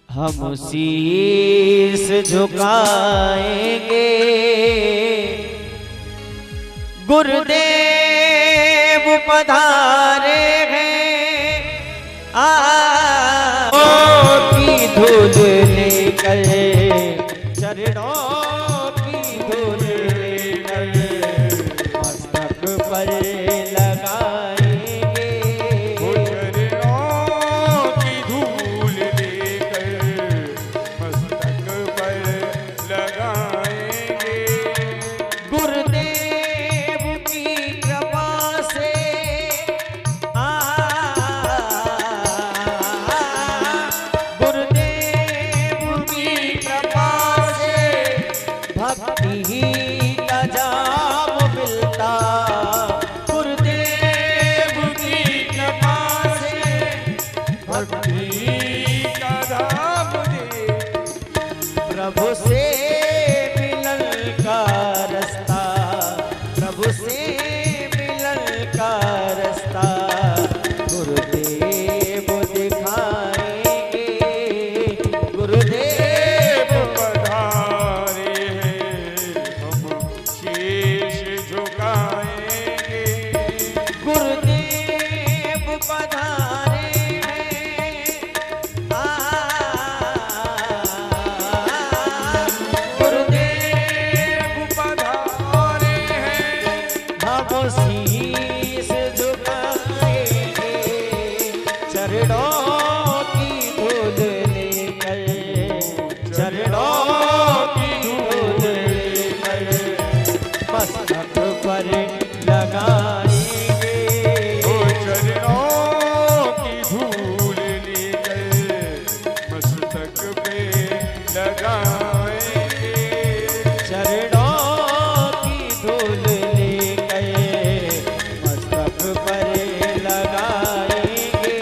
हम शीश झुकाएंगे गुरुदेव पधारे हैं की धूल लेकर चरणों की धूल लेकर मस्तक पर लगाएंगे चरणों की धूल लेकर मस्तक पर लगाएंगे गुरुदेव की कृपा से गुरुदेव की कृपा से भक्ति ही का जाम मिलता गुरुदेव की कृपा से भक्ति का धाम दे प्रभु से मिलन का रास्ता प्रभु से मिलन का रास्ता गुरुदेव दिखाएंगे गुरुदेव पधारे हैं हम शीश झुकाएंगे गुरुदेव पधारे हैं गुरुदेव पधारे हैं हम शीश झुकाएंगे चरणों की धूल लेकर चरणों की धूल लेकर मस्तक पर लगाएंगे चरणों की धूल लेकर मस्तक पे लगाएंगे चरणों की धूल लेकर मस्तक पर लगाएंगे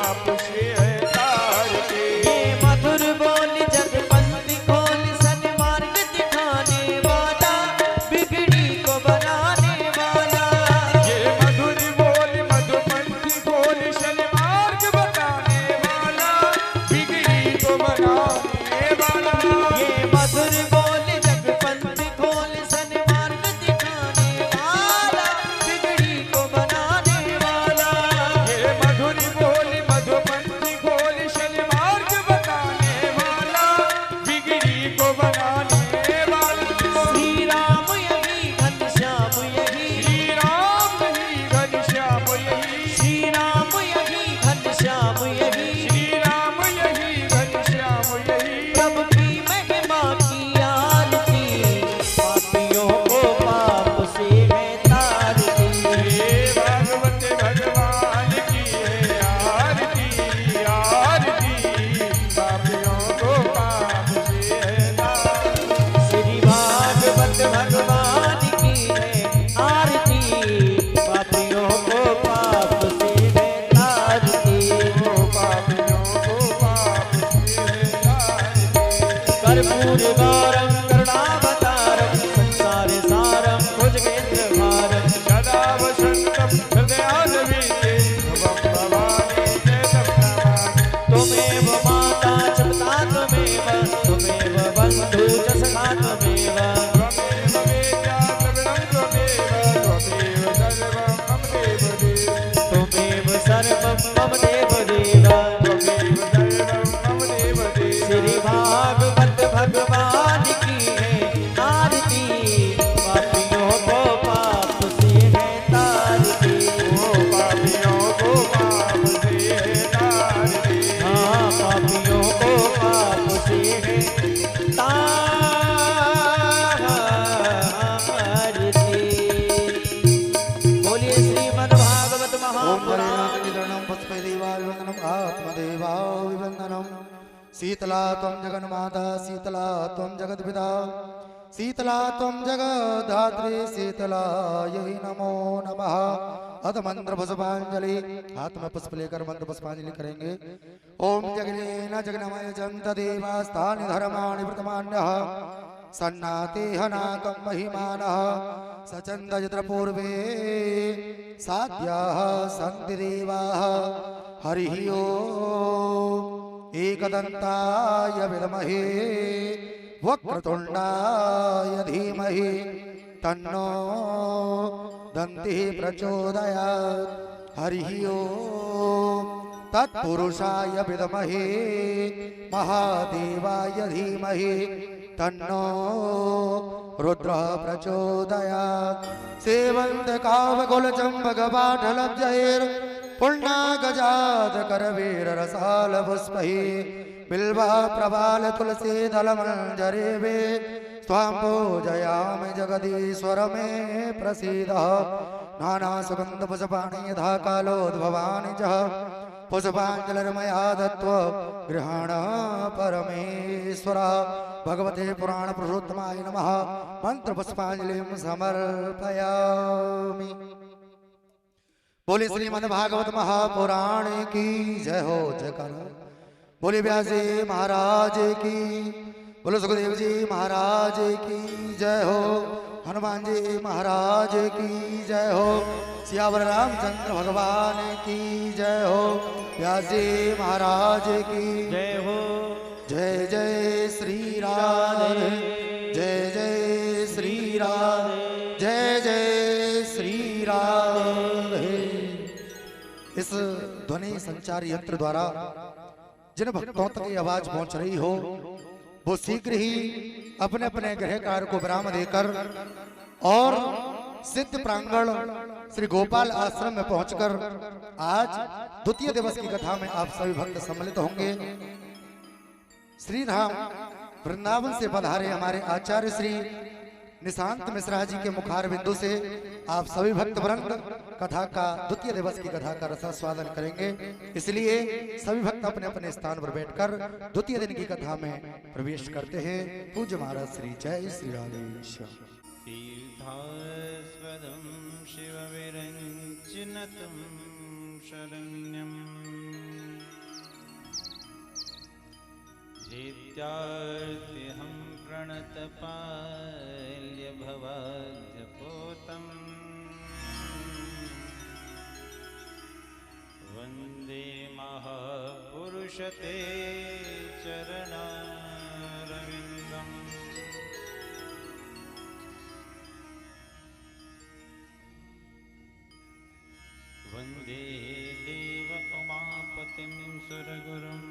पाप से है तारते। ये मधुर बोल जगपंथी खोल सन्मार्ग दिखाने वाला, बिगड़ी को बनाने वाला। ये मधुर बोल मधुपंथी बोल सन्मार्ग बताने वाला, बिगड़ी को बनाने वाला। ये मधुर बोल जगपंथी खोल सन्मार्ग दिखाने वाला, बिगड़ी को बनाने वाला। ये मधुर बोल मधुपंथी बोल सन्मार्ग बताने वाला, बिगड़ी को बनाने वाला। श्री राम यही घनश्याम यही, श्री राम यही घनश्याम यही, श्री राम यही घनश्याम यही। श्री राम यही घनश्याम यही। प्रभु की महिमा की आरती, पापियों को पाप से है तारती। हे भागवत भगवान की है आरती, आरती पापियों को पाप से है तारती। श्री भागवत भगवान की है आरती, पापियों को पाप से है तारती। ओ पापियों को पाप से है तारती। कर्पूर गौरम करुणावतारम, संसार सारम भुजगेन्द्रभारम। सदा वसंतम हृदयारविंदे भवं भवानी चेतं नमामि। त्वमेव माता च पिता त्वमेव, त्वमेव बन्धु च सखा त्वमेव। त्वमेव वेद्या द्रविणं त्वमेव, त्वमेव सर्वं मम देवदेव। त्वमेव सर्वं मम देवदेव। त्वमेव सर्वं मम देवदेव। श्री भागवत भगवान की है आरती, पापियों को पाप से है तारती। ओ पापियों को पाप से है तारती। हाँ, पापियों को पाप से है तारती। बोलिए श्रीमद्भागवत ओम महापुराण। हरिनाम पुष्पदेवाभिवंदनम आत्मदेवाभिवंदनम। शीतला त्वं जगन्माता, शीतला त्वं जगद्पिता, शीतला त्वं जगद्धात्री, शीतलायै नमो नमः। अथ मंत्र पुष्पांजलि। हाथ में पुष्प लेकर मंत्र पुष्पांजलि करेंगे। ओम जगनेन जगनमय जंत देवास्तानि धर्माणि प्रथमान्यः, सन्नातेह नाकं महिमानः, सचन्दयत्र पूर्वे साध्याः सन्ति देवाः। हरिः ओम्। एकदन्ताय विद्महे वक्रतुण्डाय धीमहि, तन्नो दन्तिः प्रचोदयात्। हरिः ओम्। तत्पुरुषाय विद्महे महादेवाय धीमहि, तन्नो रुद्रः प्रचोदयात्। सेवन्त कावकुलचम्बकपाठलब्जैर् पुण्णागजात करवीर रसाल पुष्पहि, बिल्वा प्रबाल तुलसी दलमञ्जरेवे, स्वां पूजयामि जगदीश्वर मे प्रसीद। नाना सुगंध पुष्पाणि यथा कालोद्भवानि च, पुष्पाञ्जलिर्मया दत्त्वा गृहाण परमेश्वर। भगवते पुराण पुरुषोत्तमाय नमः। मंत्र पुष्पांजलिं समर्पयामि। बोले श्रीमद् भागवत महापुराण की जय हो जयकार। बोले व्यास जी महाराज की, बोले सुखदेव जी महाराज की जय हो, हनुमान जी महाराज की जय हो, सियावर रामचंद्र भगवान की जय हो, व्यास जी महाराज की जय हो। जय जय श्री राधे, जय जय श्री राधे, जय जय श्री राधे। इस ध्वनि संचार यंत्र द्वारा जिन भक्तों तक ये आवाज पहुंच रही हो, वो शीघ्र ही अपने अपने गृह कार्य को विराम देकर और सिद्ध प्रांगण श्री गोपाल आश्रम में पहुंचकर आज द्वितीय दिवस की कथा में आप सभी भक्त सम्मिलित होंगे। श्री धाम वृंदावन से पधारे हमारे आचार्य श्री निशांत मिश्रा जी के मुखार बिंदु से आप सभी भक्त वृंद कथा का द्वितीय दिवस की कथा का रसास्वादन करेंगे। इसलिए सभी भक्त अपने अपने स्थान पर बैठकर द्वितीय दिन की कथा में प्रवेश करते हैं। पूज्य महाराज श्री जय श्री राधेश्वर। तीर्थास्पदं शिवविरञ्चिनतं शरण्यम् दैत्यार्तिहं प्रणतपाल्यभवाद्यपोतम् वन्दे महापुरुषते चरणारविन्दम् वन्दे देव उमापतिं सुरगुरुम्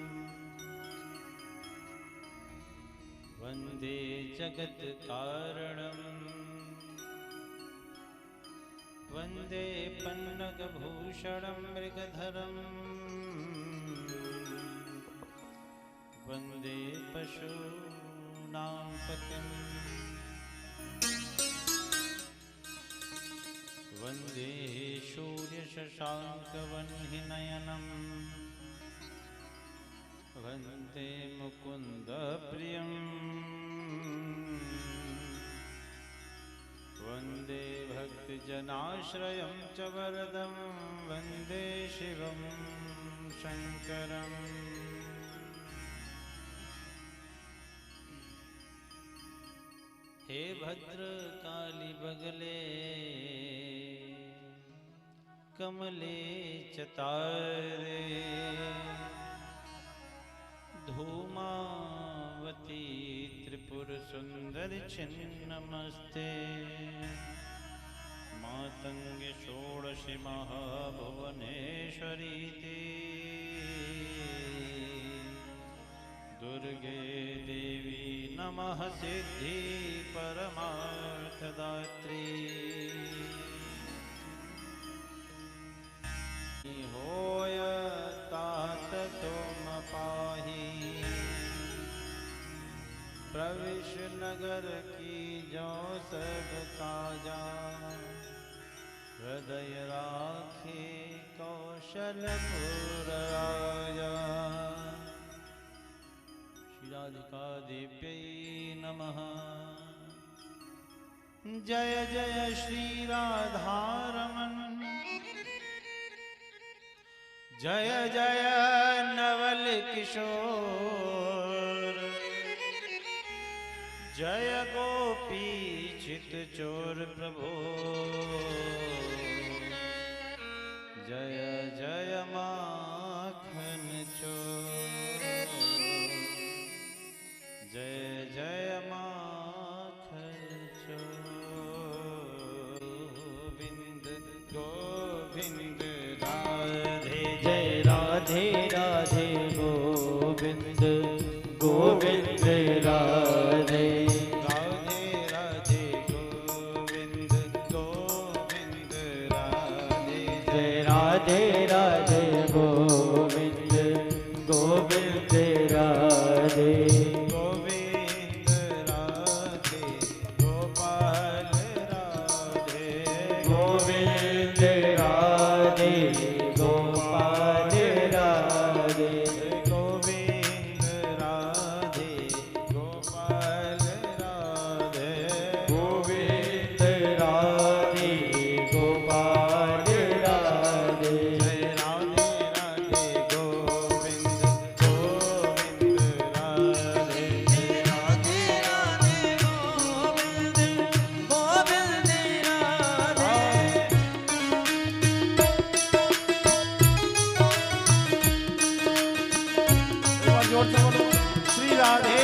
वन्दे जगत्कारणम् वन्दे पन्नगभूषणं मृगधरम् वन्दे पशूनां पतिम् वन्दे सूर्यशशाङ्कवह्निनयनम् वन्दे मुकुन्दप्रियम् वन्दे भक्तजनाश्रयं च वरदं वन्दे शिवं शङ्करम् हे भद्रकाली बगले कमले चतारे धूमावती त्रिपुर सुंदरी छिन्नमस्ते मातंगे षोडशी महाभुवनेश्वरी ते दुर्गे देवी नमः सिद्धि परमार्थदात्री होय तात तुम पाही प्रविश नगर की जो सब काजा हृदय राखे कौशलपुर राजा श्रीराधिका देव्यै नमः जय जय श्री राधारमण जय जय नवल किशोर जय गोपी चित चोर प्रभो जय जय माखन चोर जय जय माखन चोर गोविंद गोविंद राधे जय राधे राधे गोविंद गोविंद राधे राधे राधे गोविंद गोविंद राधे जय राधे राधे गोविंद गोविंद राधे गोविंद राधे गोपाल राधे गोविंद राधे गोपाल राधे गोविंद राधे गोपाल राधे गोविंद राधे गोपाल राधे जय राधे राधे गोविंद गोविंद राधे जय राधे राधे गोविंद गोविंद राधे जोर से बोलो श्री राधे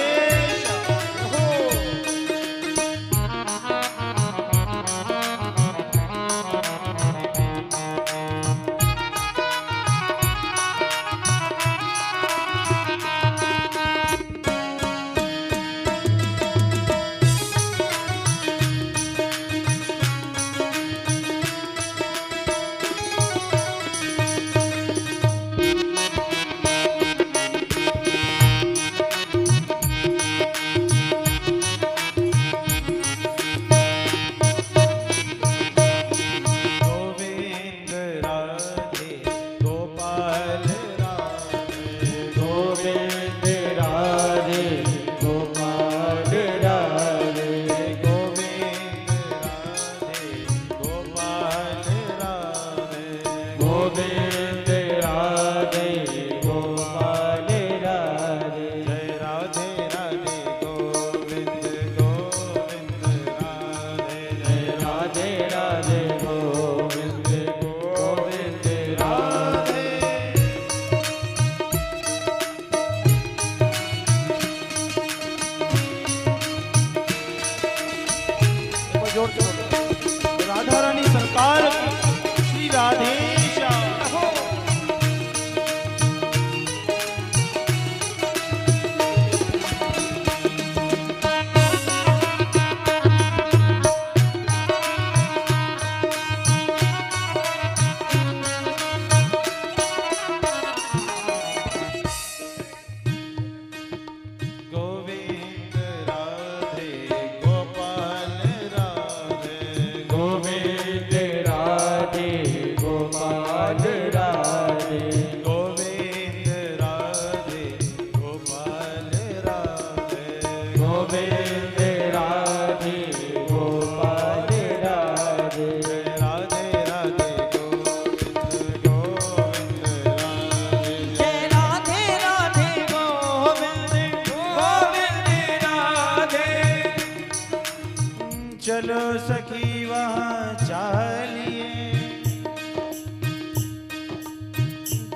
चलो सखी वहाँ चालिए,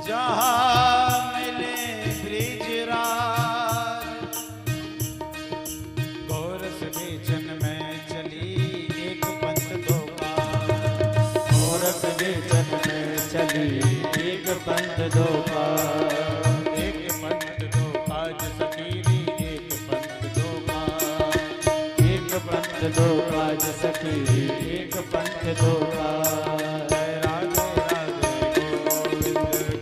जहाँ मिले ब्रिजराज। गोरस बेचन में चली एक पंथ दो पार, गोरख बेचन में चली एक पंथ दो पार। एक पंथ दो काज सखीरी, एक पंथ दो काज। एक पंथ दो काज सखी, एक पंथ दो काज। राधे राधे गोविंद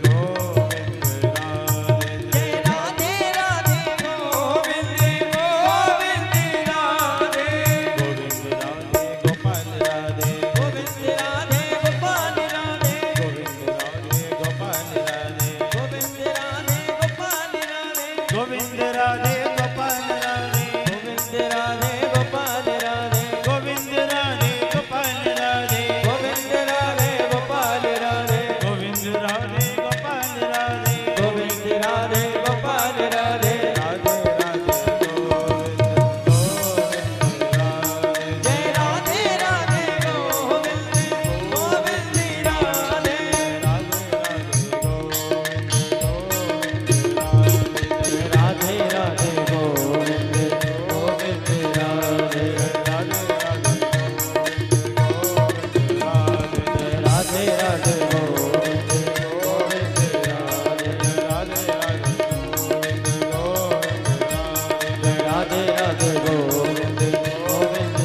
गोविंद राधे। जय राधे राधे गोविंद गोविंद राधे। गोविंद राधे गोपाल राधे, गोविंद राधे गोपाल राधे। गोविंद राधे गोपाल राधे, गोविंद राधे गोपाल राधे। गोविंद राधे गोपाल राधे, गोविंद राधे गोपाल राधे। गोविंद राधे गोपाल राधे, गोविंद राधे गोपाल राधे। गोविंद राधे गोपाल राधे, गोविंद राधे गोपाल राधे। राधे राधे गोविंद गोविंद राधे। जय राधे राधे गोविंद गोविंद राधे। राधे राधे गोविंद गोविंद राधे। राधे राधे गोविंद गोविंद राधे। राधे राधे गोविंद गोविंद राधे। राधे राधे गोविंद गोविंद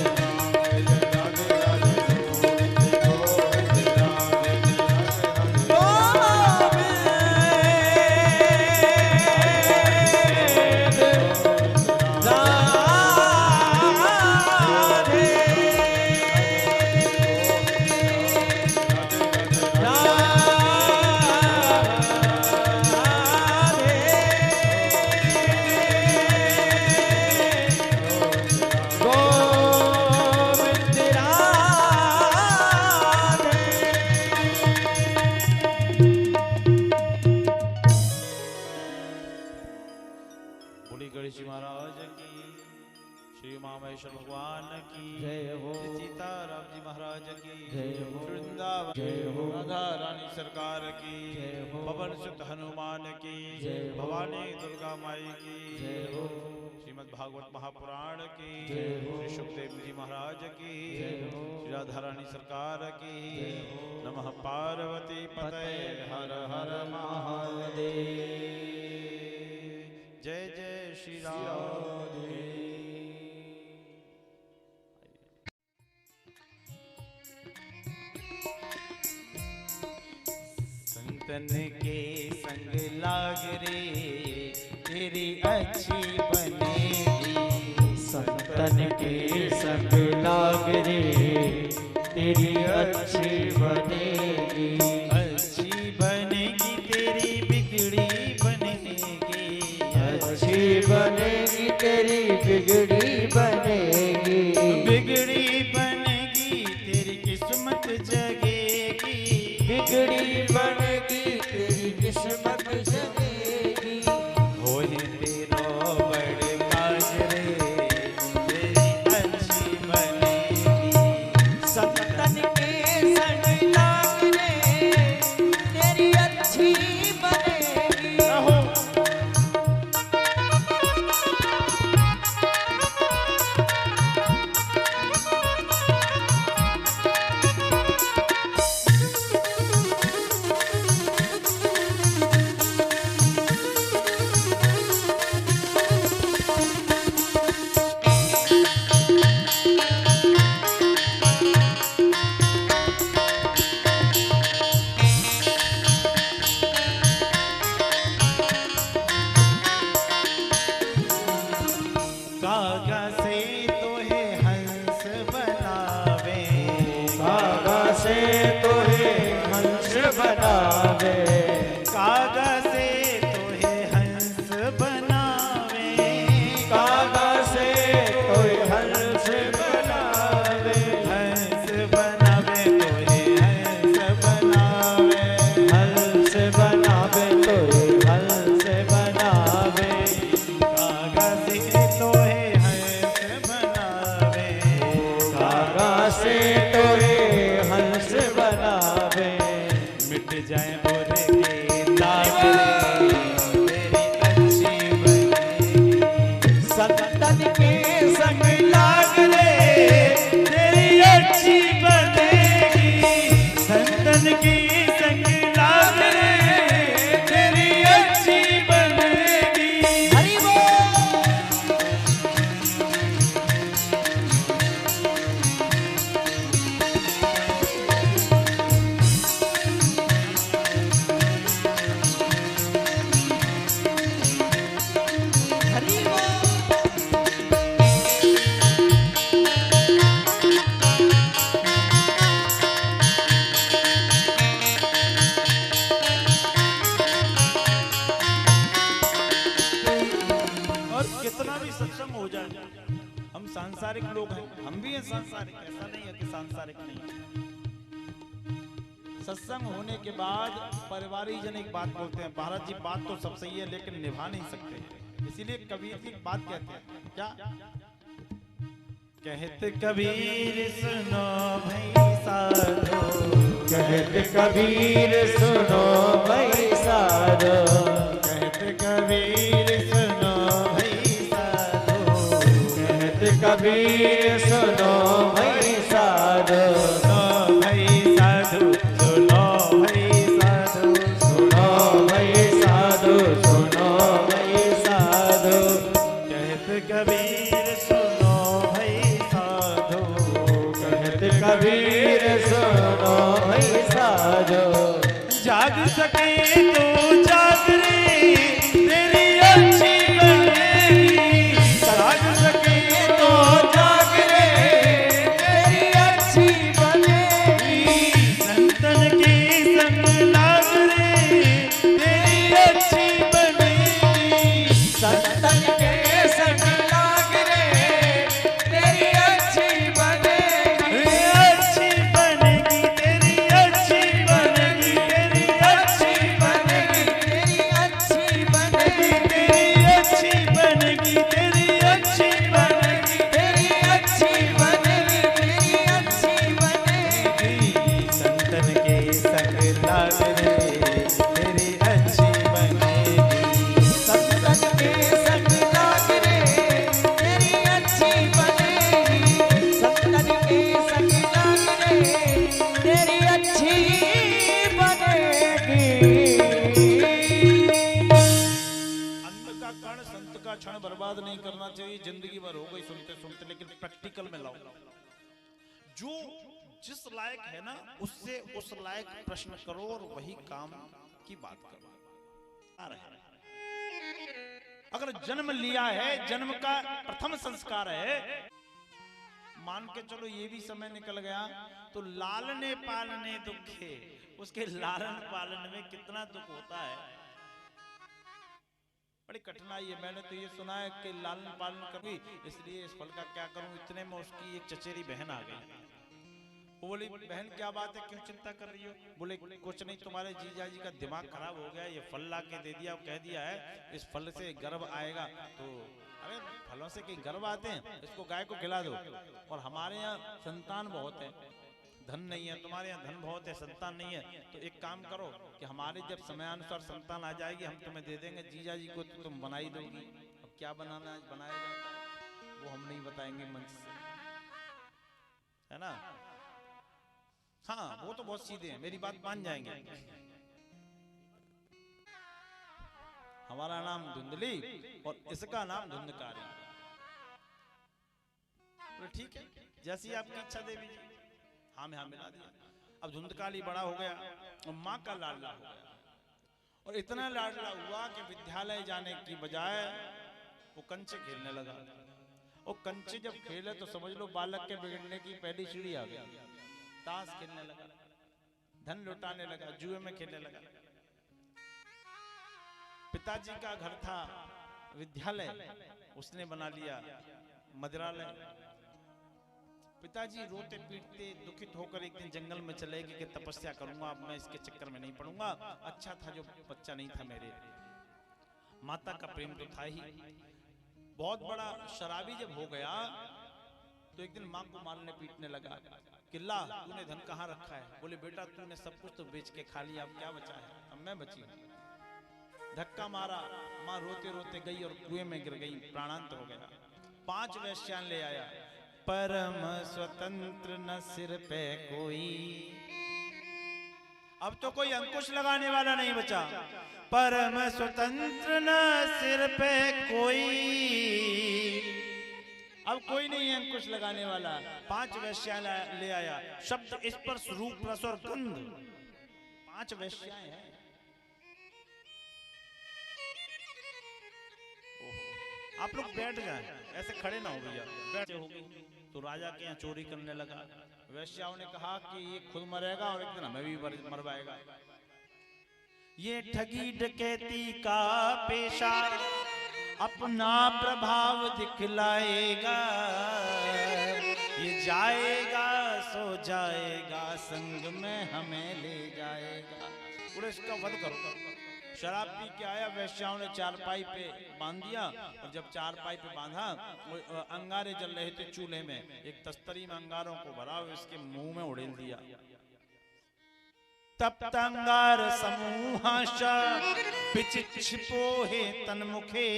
बोली गणेश जी महाराज की, श्री महामहेश्वर भगवान की जय हो। सीताराम जी महाराज की जय हो। वृंदावन जय हो। राधा रानी सरकार की जय हो। पवन सुत हनुमान की जय हो। भवानी दुर्गा माई की जय हो। श्रीमद् भागवत महापुराण की जय हो। श्री सुखदेव जी महाराज की जय हो। श्री राधा रानी सरकार की जय हो। नमः पार्वती पते हर हर महादेव। जय जय श्री राधे। संतन के संग लाग रे तेरी अच्छी बनेगी। संतन के संग लाग रे तेरी अच्छी बनेगी। अच्छी बनेगी तेरी बिगड़ी बनेगी। अच्छी बनेगी तेरी बिगड़ी बनेगी। बिगड़ी बनेगी तेरी किस्मत जगेगी। बिगड़ी बनेगी तेरी किस्मत जगेगी। होए तेरो बड़ काज रे तेरी अच्छी बनेगी। संतन के संग लाग रे तेरी अच्छी बनेगी। रहो कितना भी सत्संग हो जाए, हम सांसारिक लोग हैं, हम भी हैं सांसारिक, ऐसा नहीं है कि सांसारिक नहीं है। सत्संग होने के बाद परिवारी जन एक बात बोलते हैं, भारत जी बात तो सब सही है लेकिन निभा नहीं सकते, इसीलिए कबीर की बात कहते हैं क्या, कहते कबीर सुनो भाई साधो, कहते कबीर सुनो भाई साधो, कहते कबीर सुनो भाई साधो, कहते कबीर सुनो भाई साधो, सुनो भाई साधु, सुनो भाई साधु, सुनो भाई साधो, सुनो भाई साधो, कहते कबीर सुनो भाई साधु, कहते कबीर सुनो भाई साधो, जाग सके तो जाग रे तेरी अच्छी बनेगी, जाग सके तो जाग रे तेरी अच्छी बनेगी, संतन के संग लाग रे तेरी अच्छी बनेगी, संतन के संग लाग रे तेरी अच्छी बनेगी, अच्छी बनेगी तेरी अच्छी बनेगी, तेरी अच्छी बनेगी तेरी अच्छी बनेगी, तेरी अच्छी बनेगी, तेरी अच्छी बनेगी, तेरी अच्छी बनेगी, तेरी अच्छी बनेगी, संतन के संग लाग रे तेरी अच्छी बनेगी, संतन के संग लाग रे तेरी अच्छी बनेगी, संतन के संग लाग रे तेरी अच्छी बनेगी। अन्न का कण संत का क्षण बर्बाद नहीं करना चाहिए, जिंदगी भर हो गई सुनते सुनते, लेकिन प्रैक्टिकल में लाओ, जो जिस लायक है ना उससे उस लायक प्रश्न करो और वही काम की बात करो। आ रहा है। अगर जन्म लिया है, जन्म का प्रथम संस्कार है, मान के चलो ये भी समय निकल गया तो लालने पालने दुख है, उसके लालन पालन में कितना दुख होता है, बड़ी कठिनाई है। मैंने तो ये सुना है कि लालन पालन करूंगी इसलिए इस फल का क्या करूं, इतने में उसकी एक चचेरी बहन आ गई। वो बोली बहन क्या बात है, क्यों चिंता कर रही हो? बोले कुछ नहीं, तुम्हारे जीजा जी का दिमाग खराब हो गया, ये फल ला के दे दिया, कह दिया है इस फल से गर्भ आएगा। तो अरे फलों से कहीं गर्भ आते हैं, इसको गाय को खिला दो। और हमारे यहाँ संतान बहुत है, धन नहीं है, तुम्हारे यहाँ धन बहुत है, संतान नहीं है, तो एक काम करो कि हमारे जब समयानुसार संतान आ जाएगी हम तुम्हें दे देंगे, जीजा जी को तो तुम बनाई दोगी। अब क्या बनाना बनाया जाता है वो हम नहीं बताएंगे मंच से, है ना। हाँ वो तो बहुत सीधे हैं, मेरी बात मान जाएंगे। हमारा नाम धुंधली और इसका नाम धुंधकारी। तो ठीक है, जैसी आपकी इच्छा देवी जी, हाँ में हाँ मिला दिया। अब धुंधकाली बड़ा हो गया और माँ का लाडला हो गया, और इतना लाडला हुआ कि विद्यालय जाने की बजाय वो कंचे खेलने लगा। और कंचे जब खेले तो समझ लो बालक के बिगड़ने की पहली सीढ़ी आ गई। ताश खेलने लगा, धन लुटाने लगा, जुए में खेलने लगा। पिताजी का घर था विद्यालय, उसने बना लिया मदिरालय। पिताजी रोते पीटते दुखित होकर एक दिन जंगल में चले गए कि तपस्या करूंगा, अब मैं इसके चक्कर में नहीं पड़ूंगा। अच्छा था जो बच्चा नहीं था मेरे, माता का प्रेम तो था ही। बहुत बड़ा शराबी जब हो गया तो एक दिन माँ को मारने पीटने लगा कि ला तूने धन कहाँ रखा है? बोले बेटा तूने सब कुछ तो बेच के खा लिया, अब क्या बचा है? अब मैं बची हूँ। धक्का मारा, माँ रोते रोते गई और कुएं में गिर गई, प्राणांत हो गया। 5 वैश्यान ले आया, परम स्वतंत्र न सिर पे कोई। अब तो कोई अंकुश लगाने वाला नहीं बचा। परम स्वतंत्र न सिर पे कोई, अब कोई नहीं है अंकुश लगाने वाला। 5 वैश्या ले आया, शब्द स्पर्श रूप रस और गंध, 5 वैश्याएं हैं। आप लोग बैठ जाएं, ऐसे खड़े ना हो भैया, बैठे हो गए। तो राजा के यहाँ चोरी करने लगा। वैश्याओं ने कहा कि ये खुद मरेगा और एक दिन हमें भी मरवाएगा। ये ठगी डकैती का पेशा अपना प्रभाव दिखलाएगा, ये जाएगा सो जाएगा, संग में हमें ले जाएगा। बोले इसका वध करो। शराब पी के आया, वैश्याओं ने चारपाई पे बांध दिया, और जब चारपाई पे बांधा, अंगारे जल रहे थे चूल्हे में, एक तस्तरी में अंगारों को भरा, इसके मुंह में उड़ेल दिया। तप्त अंगार समूहाश छिपोहे तन्मुखे,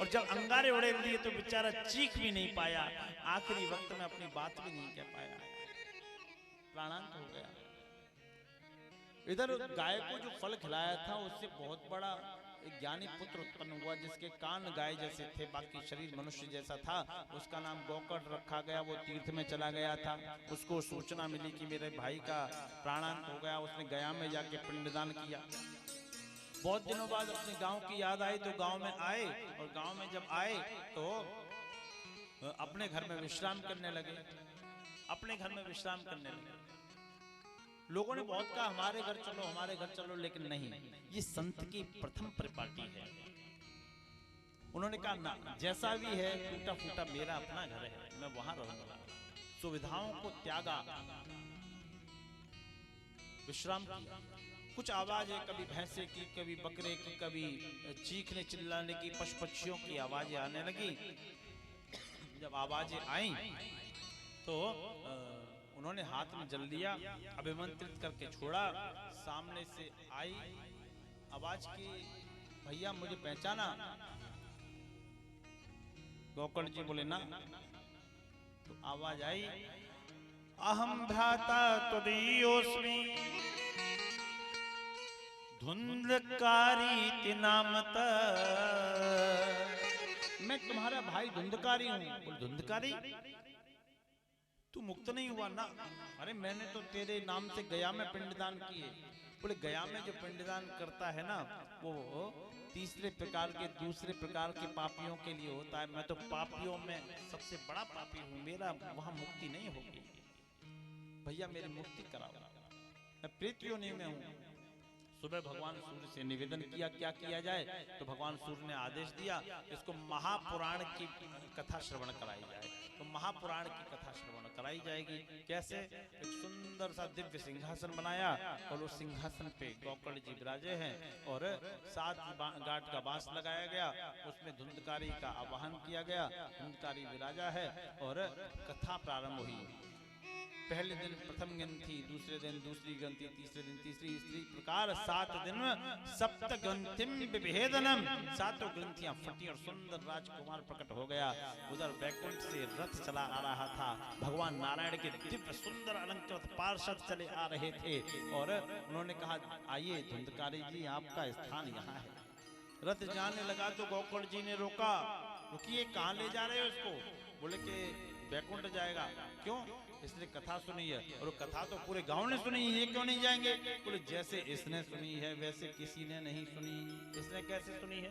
और जब अंगारे उड़ेल दिए तो बेचारा चीख भी नहीं पाया, आखिरी वक्त में अपनी बात भी नहीं कह पाया, प्राणांत हो गया। इधर गाय को जो फल खिलाया था उससे बहुत बड़ा एक ज्ञानी पुत्र उत्पन्न हुआ, जिसके कान गाय जैसे थे, बाकी शरीर मनुष्य जैसा था। उसका नाम गोकर्ण रखा गया। वो तीर्थ में चला गया था, उसको सूचना मिली कि मेरे भाई का प्राणांत हो गया। उसने गया में जाके पिंडदान किया। बहुत दिनों बाद अपने गांव की याद आई तो गांव में आए, और गांव में जब आए तो अपने घर में विश्राम करने लगे। अपने घर में विश्राम करने लगे। लोगों ने बहुत कहा हमारे घर चलो, हमारे घर चलो, लेकिन नहीं, ये संत की प्रथम परिपाटी है। उन्होंने कहा ना, जैसा भी है टूटा फूटा मेरा अपना घर है, मैं वहां रहूंगा। सुविधाओं को त्यागा, विश्राम किया। कुछ आवाजें, कभी भैंसे की, कभी बकरे की, कभी चीखने चिल्लाने की, पशु पक्षियों की आवाजें आने लगी। जब आवाजें आई तो उन्होंने हाथ में जल लिया, अभिमंत्रित करके छोड़ा। सामने से आई आवाज की, भैया मुझे पहचाना? गोकर्ण जी बोले ना। तो आवाज आई, अहम भ्राता त्वदीयोऽस्मि धुंधकारी नामत। मैं तुम्हारा भाई धुंधकारी हूं। बोले धुंधकारी? तू मुक्त नहीं हुआ ना? अरे मैंने तो तेरे नाम से गया में पिंडदान किए। बोले गया में जो पिंडदान करता है ना, वो तीसरे प्रकार के, दूसरे प्रकार के पापियों के लिए होता है। मैं तो पापियों में सबसे बड़ा पापी हूँ, मेरा वहां मुक्ति नहीं होगी। भैया मेरी मुक्ति कराओ, मैं प्रेत योनि में हूँ। सुबह भगवान सूर्य से निवेदन किया क्या किया जाए, तो भगवान सूर्य ने आदेश दिया इसको महापुराण की कथा श्रवण कराई जाए। तो महापुराण की कथा श्रवण कराई जाएगी। कैसे? एक सुंदर सा दिव्य सिंहासन बनाया, और उस सिंहासन पे गोकर्ण जी विराजे हैं, और 7 गांठ का बांस लगाया गया। उसमें धुंधकारी का आवाहन किया गया। धुंधकारी विराजा है, और कथा प्रारंभ हुई। पहले दिन प्रथम ग्रंथि, दूसरे दिन दूसरी ग्रंथि, तीसरे दिन तीसरी, इसी प्रकार 7 दिन सप्त ग्रंथिम विभेदनम, 7 ग्रंथियां फटी और सुंदर राजकुमार प्रकट हो गया। उधर वैकुंठ से रथ चला आ रहा था। भगवान नारायण के दिव्य सुंदर अलंकृत पार्षद चले आ रहे थे, और उन्होंने कहा आइए धुंधकारी जी, आपका स्थान यहाँ है। रथ जाने लगा तो गोकर्ण जी ने रोका, रुकिए कहाँ ले जा रहे हो इसको? बोले कि वैकुंठ जाएगा। क्यों? इसने कथा सुनी है, और कथा तो पूरे गांव ने सुनी है, ये क्यों नहीं जाएंगे? बोले जैसे इसने सुनी है वैसे किसी ने नहीं सुनी। इसने कैसे सुनी है?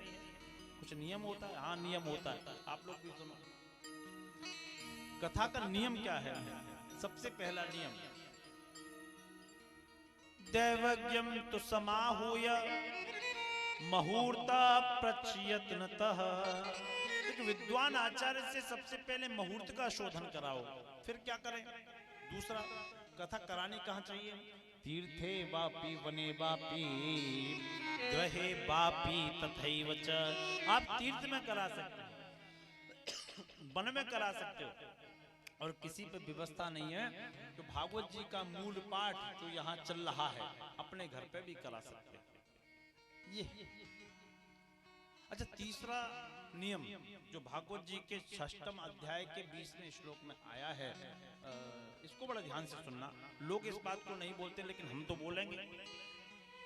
कुछ नियम होता है। हाँ नियम होता है, आप लोग भी सुनो। कथा का नियम क्या है? सबसे पहला नियम, दैवज्ञम तु समाहूय मुहूर्ता प्रचयत्नतः। एक विद्वान आचार्य से सबसे पहले मुहूर्त का शोधन कराओ, फिर क्या करें? दूसरा, कथा करानी कहाँ चाहिए? तीर्थे वापि वने वापि ग्रहे वापि तथैव च। आप तीर्थ में करा सकते हो, वन में करा सकते हो, और किसी पे व्यवस्था नहीं है तो भागवत जी का मूल पाठ जो यहाँ चल रहा है अपने घर पे भी करा सकते हैं। ये अच्छा, तीसरा नियम जो भागवत जी के 6वें अध्याय के 20वें श्लोक में आया है, इसको बड़ा ध्यान से सुनना। लोग इस बात को नहीं बोलते, लेकिन हम तो बोलेंगे।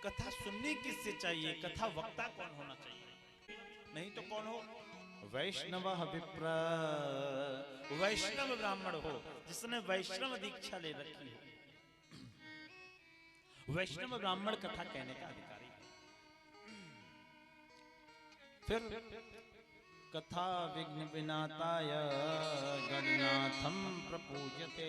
कथा सुननी किससे चाहिए? कथा वक्ता कौन होना चाहिए? नहीं तो कौन हो? वैष्णव विप्र, वैष्णव ब्राह्मण हो, जिसने वैष्णव दीक्षा ले रखी है। वैष्णव ब्राह्मण कथा कहने का अधिकारी। फिर कथा विघ्न विनाताय गणनाथम प्रपूज्यते।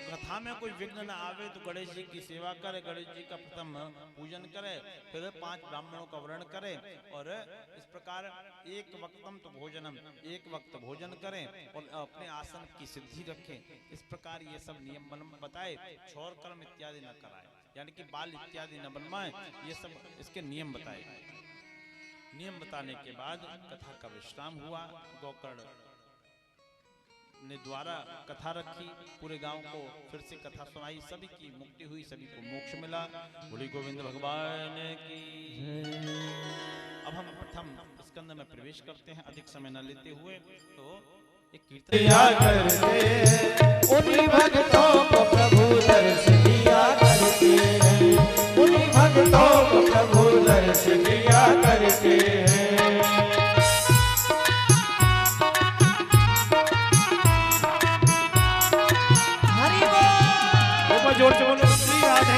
कथा में कोई विघ्न न आवे तो गणेश जी की सेवा करे, गणेश जी का प्रथम पूजन करे, फिर 5 ब्राह्मणों का वर्ण करे और इस प्रकार एक वक्तम तो भोजनम, एक वक्त भोजन करें और अपने आसन की सिद्धि रखें। इस प्रकार ये सब नियम बताए, छौर कर्म इत्यादि न कराए, यानी कि बाल इत्यादि न बनवाएं, ये सब इसके नियम बताए। नियम बताने के बाद कथा का विश्राम हुआ। गोकर्ण ने द्वारा कथा रखी, पूरे गांव को फिर से कथा सुनाई, सभी की मुक्ति हुई, सभी को मोक्ष मिला। बोली गोविंद भगवान की। अब हम प्रथम स्कंद में प्रवेश करते हैं, अधिक समय न लेते हुए। तो एक कीर्तन करते उन्हीं भक्तों को प्रभु दर्श दिया करते हैं, उन्हीं भक्तों को प्रभु दर्श दिया करते हैं। हरि बोल, जोर से बोलो श्री राधे।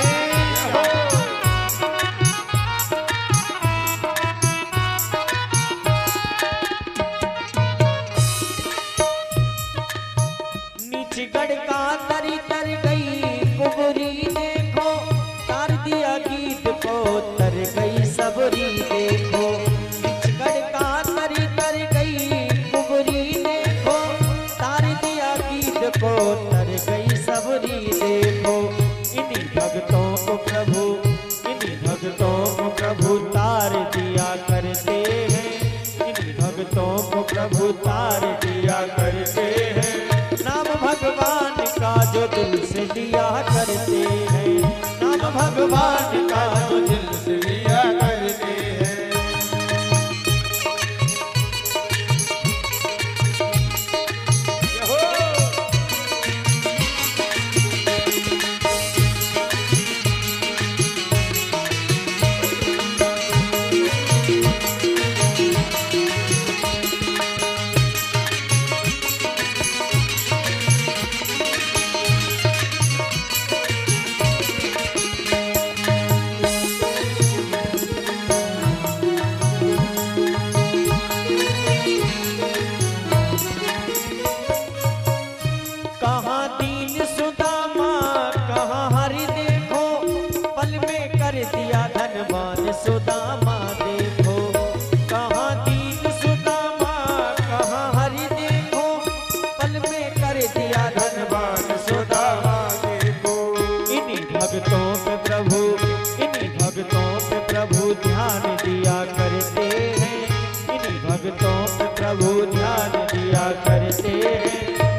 गढ़ का तरी तर गई कुबरी, देखो तार दिया गीत को तर गई सबरी, देखो गढ़ का तरी तर गई कुबरी, देखो तार दिया गीत को तर गई सबरी, देखो इन्हीं भक्तों को प्रभु, इन्हीं भक्तों को प्रभु तार दिया करते हैं, इन्हीं भक्तों को प्रभु तार दिया करते हैं। नाम भगवान का जो दिल से लिया करते हैं, नाम भगवान का जो दिल से लिया करते हैं। सुदामा देखो कहाँ दीन सुदामा, कहाँ हरि देखो पल में कर दिया धनवान सुदामा देखो। इन्हीं भक्तों पे प्रभु, इन्हीं भक्तों पे प्रभु ध्यान दिया करते हैं, इन्हीं भक्तों पे प्रभु ध्यान दिया करते हैं।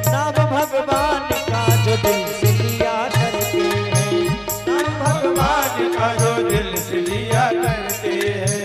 नाम भगवान का जो दिल से लिया करते हैं, नाम भगवान का जो दिल से लिया करते हैं।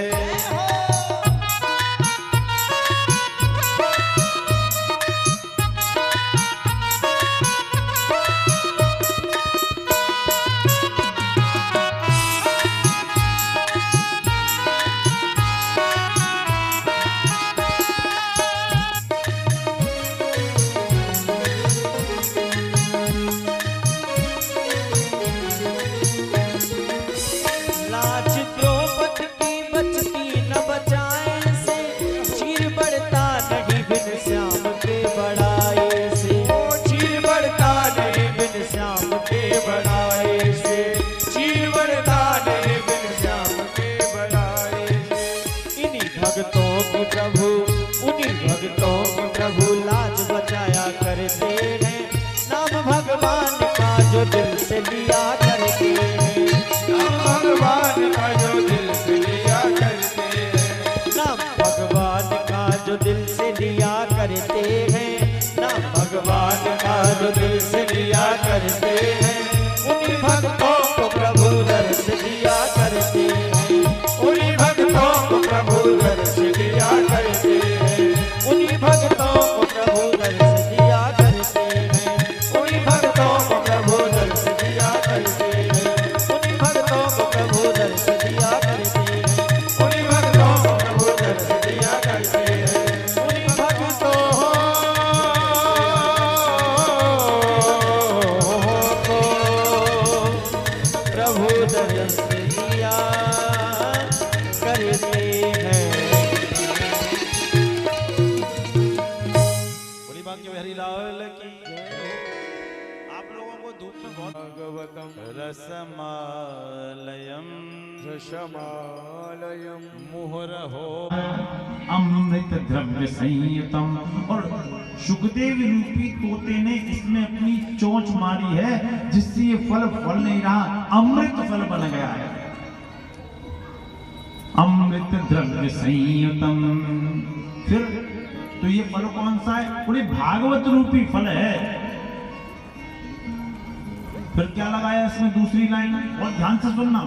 प्रभु उन्हीं भक्तों को प्रभु लाज बचाया करते हैं। नाम भगवान का जो दिल से लिया करते हैं, नाम भगवान का जो दिल से लिया करते हैं, नाम भगवान का जो दिल से लिया करते हैं, नाम भगवान का जो दिल से लिया करते हैं। उन्हीं भक्तों को प्रभु दर्श दिया करते हैं, उन्हीं भक्तों को प्रभु दर्श दिया करते हैं, उन्हीं भक्तों को प्रभु दर्श दिया करते हैं, उन्हीं भक्तों को प्रभु दर्श दिया करते हैं, उन्हीं भक्तों को प्रभु दर्श दिया करते हैं, उन्हीं भक्तों को प्रभु दर्श दिया करते हैं, उन्हीं भक्तों को रसमालयम रसमालयम मुहुरहो अमृत द्रव्य संयुतम। और सुखदेव रूपी तोते ने इसमें अपनी चोंच मारी है, जिससे ये फल नहीं रहा, अमृत फल बन गया है। अमृत द्रव्य संयुतम। फिर तो ये फल कौन सा है? पूरे भागवत रूपी फल है। फिर क्या लगाया इसमें दूसरी लाइन, और ध्यान से सुनना,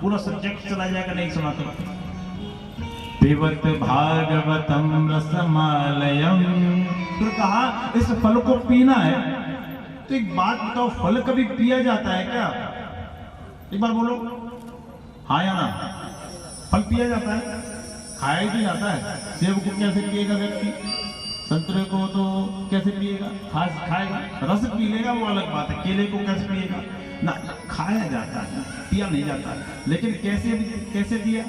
पूरा सब्जेक्ट चला जाएगा, नहीं सुना तो। पिबत भागवतम रसमालयम। फिर कहा इस फल को पीना है। तो एक बात बताओ, फल कभी पिया जाता है क्या? एक बार बोलो हाँ या ना। फल पिया जाता है? खाया ही तो जाता है। सेब को कैसे पिएगा व्यक्ति? संतरे को तो कैसे पिएगा? खाएगा, रस पी लेगा, वो अलग बात है। केले को कैसे पिएगा? ना, खाया जाता है, पिया नहीं जाता। लेकिन कैसे दिया,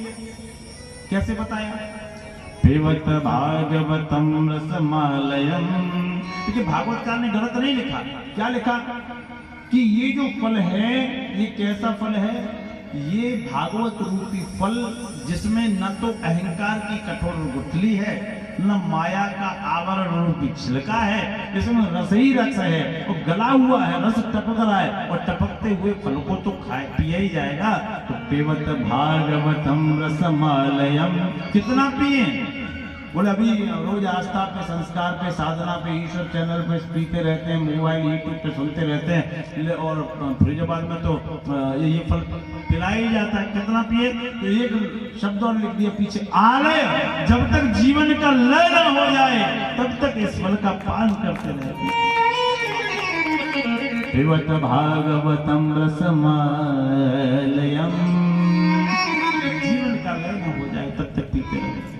कैसे बताया? पिबत भागवतम रसमालयम। देखिए भागवतकार ने गलत नहीं लिखा। क्या लिखा कि ये जो फल है, ये कैसा फल है? ये भागवत रूपी फल, जिसमें न तो अहंकार की कठोर गुठली है, न माया का आवरण रूपी छिलका है, इसमें रस ही रस है, और गला हुआ है, रस टपक रहा है, और टपकते हुए फल को तो पिया ही जाएगा। तो पिबत भागवतम रसमालयम। कितना पिए? बोले अभी रोज आस्था पे, संस्कार पे, साधना पे, ईश्वर चैनल पे पीते रहते हैं, मोबाइल यूट्यूब पे सुनते रहते हैं, और फरीदाबाद में तो ये फल पिलाया ही जाता है। कितना पिए? तो एक शब्द और लिख दिया पीछे, आलय। जब तक जीवन का लय न हो जाए तब तक इस फल का पान करते रहते। पिबत भागवतम रसमालयम। जीवन का लय न हो जाए तब तक पीते रहते।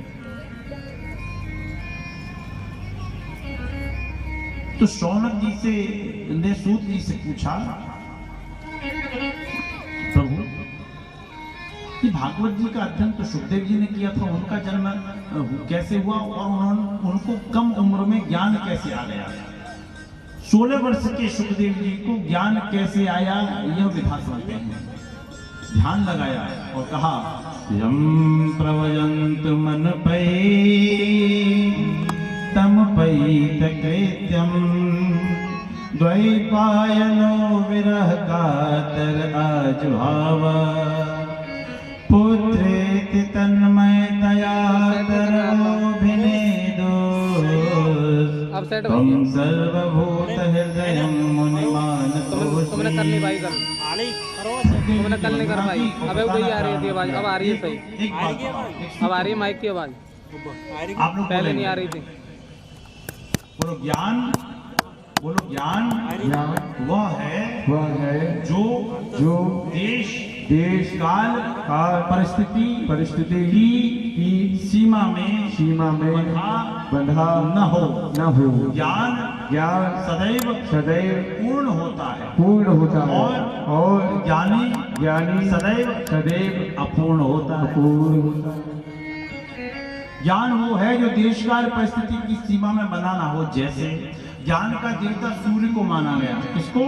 तो शौनक जी से ने सूत जी से पूछा, प्रभु कि भागवत जी का अध्ययन तो सुखदेव जी ने किया था, उनका जन्म कैसे हुआ और उनको कम उम्र में ज्ञान कैसे आ गया? 16 वर्ष के सुखदेव जी को ज्ञान कैसे आया? यह विधा सुनते हैं। ध्यान लगाया और कहा, यम प्रवयंत मन पै तम पैत कृत्यम द्वैपायनो विरह कातर आजुहावा पुत्रेति तन्मयतया तरोभिनेदो त्वं सर्वभूत हृदयं मुनिमान। तुमने कर ली भाई, तुमने कल नहीं कर पाई। अबे वही आ रही थी आवाज, अब आ रही है सही, अब आ रही है माइक की आवाज, पहले नहीं आ रही थी। बोलो ज्ञान, बोलो ज्ञान वह है जो देश काल परिस्थिति की सीमा में बंधा न हो। ज्ञान सदैव पूर्ण होता है और ज्ञानी सदैव अपूर्ण होता है। ज्ञान वो है जो देशकाल परिस्थिति की सीमा में बना ना हो। जैसे ज्ञान का देवता सूर्य को माना गया। किसको?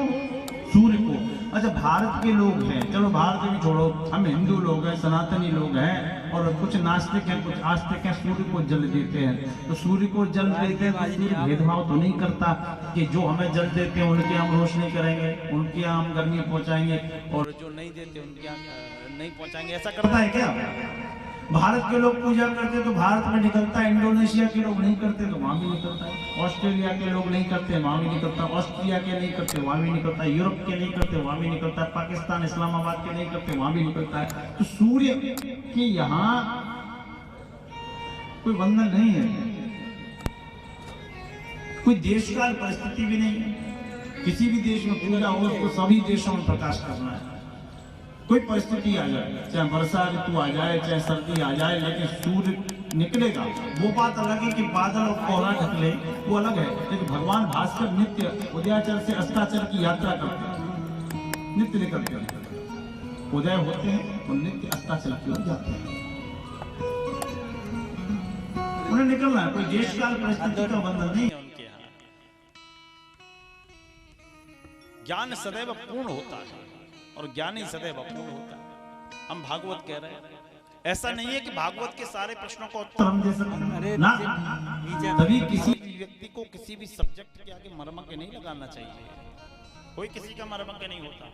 सूर्य को। अच्छा, भारत के लोग हैं, चलो भारत भी छोड़ो, हम हिंदू लोग हैं, सनातनी लोग हैं, और कुछ नास्तिक हैं, कुछ आस्तिक हैं, सूर्य को जल देते हैं। तो सूर्य को जल देते हैं तो सूर्य भेदभाव तो नहीं करता कि जो हमें जल देते हैं उनके हम रोशनी करेंगे, उनके यहाँ हम गर्मी पहुंचाएंगे, और जो नहीं देते उनके यहाँ नहीं पहुंचाएंगे। ऐसा करता है क्या? भारत के लोग पूजा करते तो भारत में निकलता है, इंडोनेशिया के लोग नहीं करते तो वहां भी निकलता है, ऑस्ट्रेलिया के लोग नहीं करते वहां भी निकलता है, ऑस्ट्रिया के नहीं करते वहां भी निकलता है, यूरोप के नहीं करते वहां भी निकलता है, पाकिस्तान इस्लामाबाद के नहीं करते वहां भी निकलता है। तो सूर्य के यहाँ कोई बंधन नहीं है, कोई देशकाल परिस्थिति भी नहीं है। किसी भी देश में पूजा हो उसको सभी देशों में प्रकाश करना है। कोई परिस्थिति आ जाए, चाहे वर्षा ऋतु आ जाए, चाहे सर्दी आ जाए, लेकिन सूर्य निकलेगा। वो बात अलग है कि बादल और कोहरा ढक ले, वो अलग है। लेकिन भगवान भास्कर नित्य उदयाचल से अस्ताचल की यात्रा करते हैं, नित्य निकलते हैं, उदय होते हैं और नित्य अस्ताचल की ओर जाते हैं। उन्हें निकलना है, कोई देशकाल परिस्थिति का बंधन नहीं है उनके यहाँ। ज्ञान सदैव पूर्ण होता है। और ज्ञानी सदैव अपूर्ण होता है। हम भागवत कह रहे हैं, ऐसा नहीं है कि भागवत के सारे प्रश्नों का उत्तर हम दे सकते ना, तभी किसी व्यक्ति को किसी भी सब्जेक्ट के आगे मरमक नहीं लगाना चाहिए। कोई किसी का मरमक नहीं होता।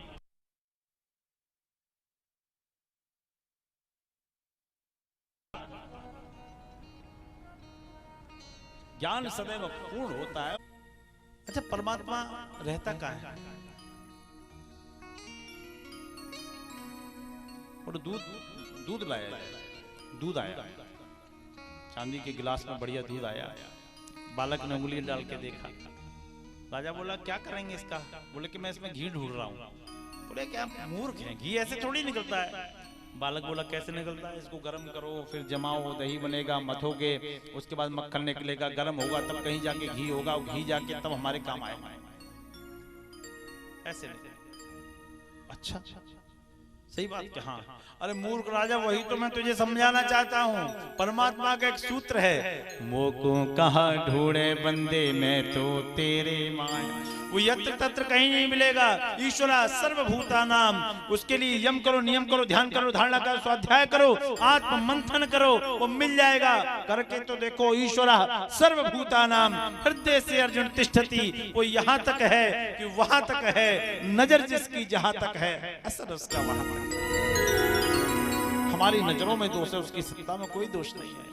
ज्ञान सदैव पूर्ण होता है। अच्छा, परमात्मा रहता कहाँ है? और दूध लाया, दूध आया, चांदी के गिलास में बढ़िया दूध आया। बालक ने उंगली डाल के देखा। राजा बोला क्या करेंगे इसका? बोले कि मैं इसमें घी ढूंढ रहा हूँ। बोले क्या मूर्ख हैं, घी ऐसे थोड़ी निकलता है। बालक बोला कैसे निकलता है? इसको गर्म करो, फिर जमाओ, दही बनेगा, मथोगे, उसके बाद मक्खन निकलेगा, गर्म होगा, तब कहीं जाके घी होगा, घी जाके तब हमारे काम आएगा। ऐसे नहीं। अच्छा, सही बात क्या? हाँ, अरे मूर्ख राजा, वही तो मैं तुझे समझाना चाहता हूँ। परमात्मा का एक सूत्र है, मोको कहाँ ढूंढे बंदे, मैं तो तेरे माया। वो यत्र तत्र कहीं नहीं मिलेगा। ईश्वरा सर्वभूता नाम, उसके लिए यम करो, नियम करो, ध्यान करो, धारणा करो, स्वाध्याय करो, आत्म मंथन करो, वो मिल जाएगा। करके तो देखो, ईश्वरा सर्वभूता नाम हृदय से अर्जुन तिष्ठति। वो यहाँ तक है कि वहां तक है, नजर जिसकी जहां तक है, असर उसका वहां तक है। हमारी नजरों में दोष है, उसकी सत्ता में कोई दोष नहीं है।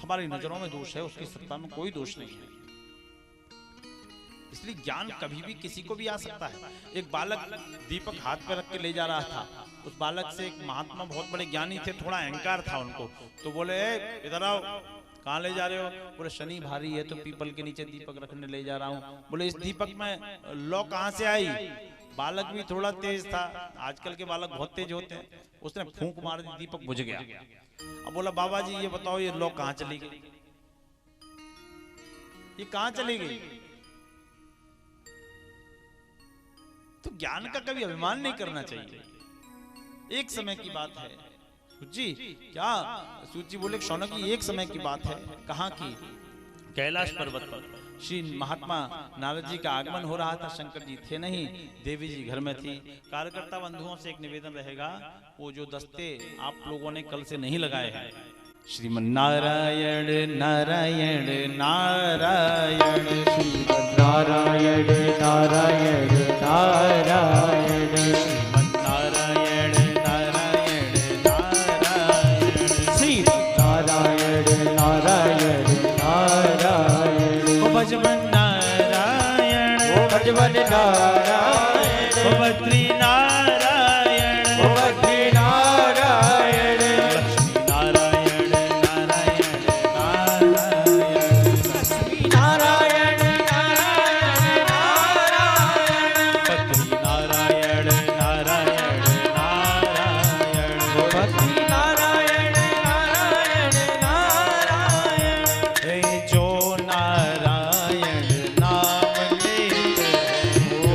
हमारी नजरों में दोष है, उसकी सत्ता में कोई दोष नहीं है। इसलिए ज्ञान कभी भी किसी को भी आ सकता है। एक बालक दीपक हाथ पे रख के ले जा रहा था। उस बालक से एक महात्मा बहुत बड़े ज्ञानी थे, थोड़ा अहंकार था उनको। तो बोले इधर आओ, कहाँ ले जा रहे हो? बोले शनि भारी है तो पीपल के नीचे दीपक रखने ले जा रहा हूँ। बोले इस दीपक में लौ कहाँ से आई? बालक भी थोड़ा तेज था, आजकल के बालक बहुत तेज होते हैं। उसने फूंक मार दी, दीपक बुझ गया। अब बोला बाबा जी ये बताओ, ये लौ कहाँ चली गई? ये कहाँ चली गई? तो ज्ञान का कभी अभिमान नहीं करना चाहिए। एक समय की बात है। जी क्या सूची बोले शौनक की, एक समय की बात है। कहाँ की? कैलाश पर्वत पर श्री महात्मा नारद जी का आगमन हो रहा था। शंकर जी थे नहीं, देवी जी घर में थी। कार्यकर्ता बंधुओं से एक निवेदन रहेगा, वो जो दस्ते आप लोगों ने कल से नहीं लगाए हैं, श्रीमन्नारायण नारायण नारायण, श्रीमन्नारायण नारायण नारायण, श्रीमन्नारायण नारायण नारायण, श्रीनारायण नारायण नारायण, ओ भजवन नारायण, ओ भजवन नारायण, ओ बद्री नारायण, ओ बद्री नारायण, लक्ष्मी नारायण नारायण नारायण, लक्ष्मी नारायण नारायण नारायण, बद्री नारायण नारायण नारायण, ओ बद्री नारायण नारायण नारायण, हे जो नारायण नाम लेते, ओ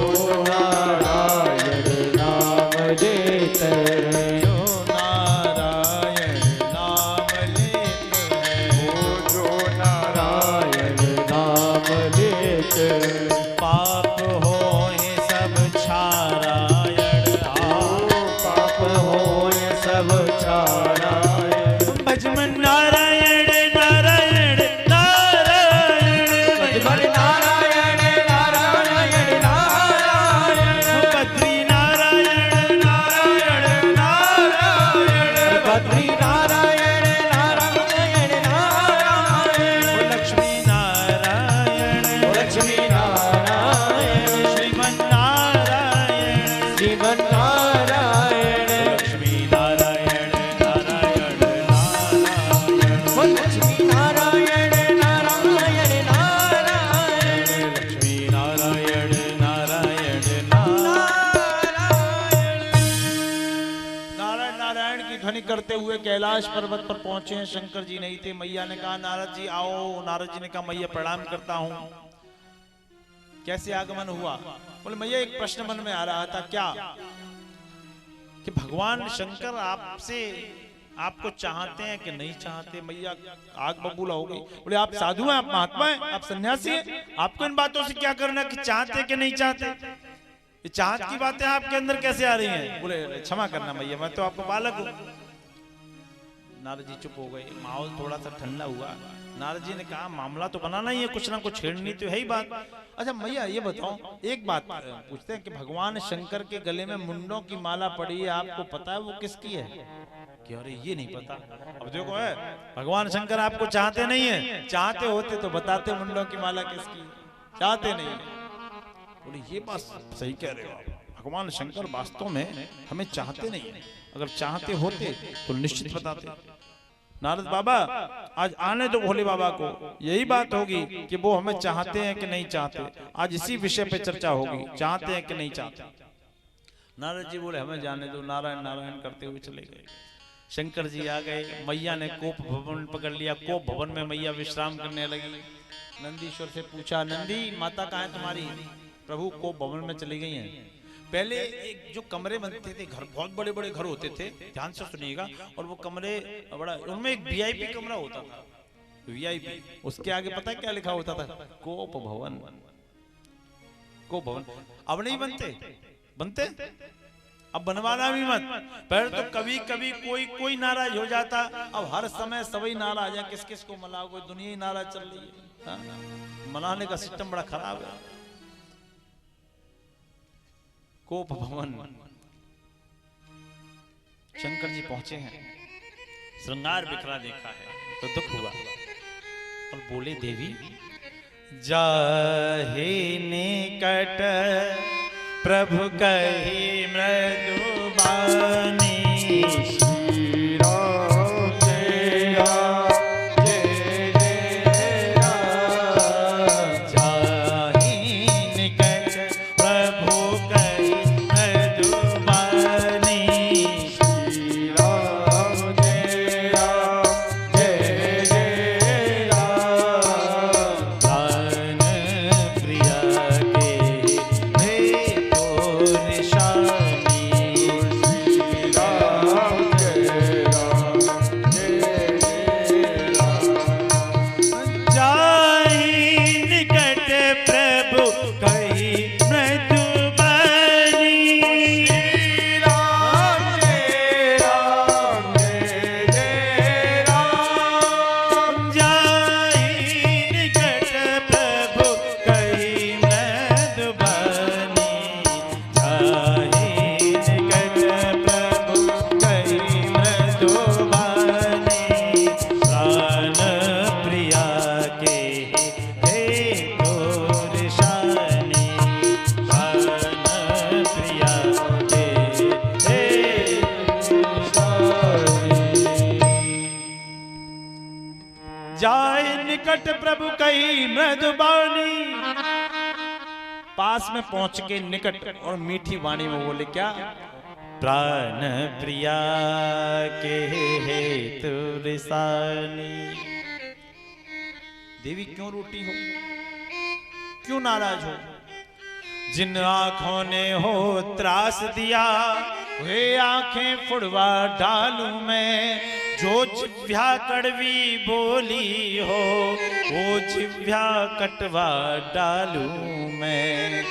नारायण नाम लेते, जो नारायण नाम लेते हैं, जो नारायण नारायण नाम लेते, पाप होए सब छारायण, पाप होय सब छारायण, भजमन नारायण नारायण नारायण, भजमन नारायण नारायण नारायण, बद्री नारायण नारायण नारायण, बद्री नारायण नारायण नारायण, लक्ष्मी नारायण, लक्ष्मी नारायण, श्रीमन नारायण, जीवन नारायण, लक्ष्मी नारायण नारायण नारायण, लक्ष्मी नारायण नारायण नारायण, लक्ष्मी नारायण नारायण नारायण नारायण की ध्वनि करते हुए कैलाश पर्वत पर पहुंचे हैं। शंकर जी नहीं थे। मैया ने कहा नारद जी आओ। नारद जी ने कहा मैया प्रणाम करता हूं। कैसे आगमन हुआ? बोले मैया एक प्रश्न मन में आ रहा था। क्या? कि भगवान शंकर आपसे आपको चाहते हैं कि नहीं चाहते? मैया आग बबूला हो गई। बोले आप साधु हैं, आप महात्मा हैं, आप सन्यासी हैं, आपको इन बातों से क्या करना कि चाहते कि नहीं चाहते? ये चाहत की बातें आपके अंदर कैसे आ रही हैं? बोले क्षमा करना मैया, मैं तो आपको बालक हूं। नारद जी चुप हो गए, माहौल थोड़ा सा ठंडा हुआ। नारद जी ने कहा मामला तो बनाना ही है, कुछ ना कुछ छेड़नी तो है ही बात। अच्छा मैया ये बताओ, एक बात पूछते हैं कि भगवान शंकर के गले में मुंडों की माला पड़ी है, आपको पता है वो किसकी है? कि अरे ये नहीं पता। अब देखो है, भगवान शंकर आपको चाहते नहीं है, चाहते होते तो बताते मुंडों की माला किसकी है, चाहते नहीं है। बोले ये बात सही कह रहे हो आप, भगवान शंकर वास्तव में हमें चाहते नहीं है, अगर चाहते होते तो निश्चित बताते। नारद बाबा आज आने दो भोले बाबा को, यही बात होगी कि वो हमें चाहते हैं कि नहीं चाहते। आज इसी विषय पे चर्चा होगी, चाहते हैं कि नहीं चाहते। नारद जी बोले हमें जाने दो, नारायण नारायण करते हुए चले गए। शंकर जी आ गए, मैया ने कोप भवन पकड़ लिया। कोप भवन में मैया विश्राम करने लगी। नंदीश्वर से पूछा, नंदी माता कहाँ है तुम्हारी? प्रभु कोप भवन में चली गई हैं। पहले एक जो कमरे बनते थे, घर बहुत बड़े बड़े घर होते थे, ध्यान से सुनिएगा, और वो कमरे बड़ा, उनमें एक वीआईपी कमरा होता था, वीआईपी। उसके आगे पता है क्या लिखा होता था? कोप भवन। कोप भवन अब नहीं बनते अब बनवाना भी मत। पहले तो कभी कभी कोई नाराज हो जाता, अब हर समय सभी नाराज है। किस किस को मनाओ, कोई दुनिया ही नाराज चल रही है। मनाने का सिस्टम बड़ा खराब है। कोप भवन शंकर जी पहुंचे हैं, श्रृंगार बिखरा देखा है तो दुख हुआ और बोले देवी जाहे निकट प्रभु कही मृदु बानी। निकट प्रभु कही मृदुबानी। पास में पहुंच के निकट और मीठी वाणी में बोले क्या? प्राण प्रिया के हेतु रिसानी। देवी क्यों रूठी हो, क्यों नाराज हो? जिन आंखों ने हो त्रास दिया वे आंखें फुड़वा डालू मैं। जो जिह्वा कड़वी बोली हो वो जिह्वा कटवा डालू मैं।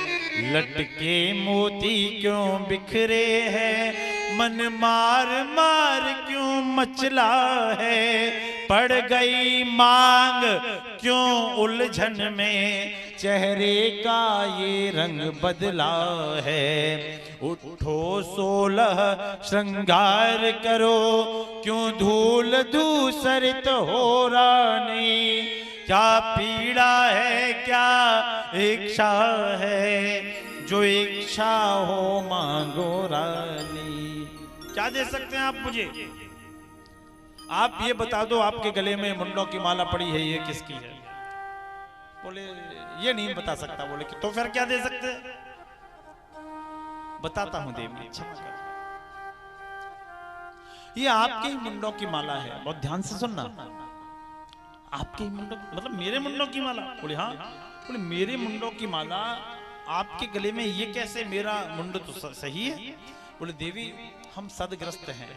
लटके मोती क्यों बिखरे हैं, मन मार मार क्यों मचला है। पड़ गई मांग क्यों उलझन में, चेहरे का ये रंग बदला है। उठो 16 श्रृंगार करो, क्यों धूल धूसरित हो रानी। क्या पीड़ा है क्या इच्छा है, जो इच्छा हो मांगो रानी। क्या दे सकते हैं आप मुझे? आप ये बता दो, आपके गले में मुंडों की माला पड़ी है, ये किसकी है? बोले ये नहीं बता सकता। बोले कि तो फिर क्या दे सकते हैं? बताता हूं देवी, क्षमा कर। ये आपके ही मुंडों की माला है, बहुत ध्यान से सुनना। आपके ही मुंडों, मतलब मेरे मुंडों की माला? बोले हाँ। बोले मेरे मुंडों की माला आपके गले में, ये कैसे? मेरा मुंड तो सही है। बोले देवी हम सदग्रस्त हैं,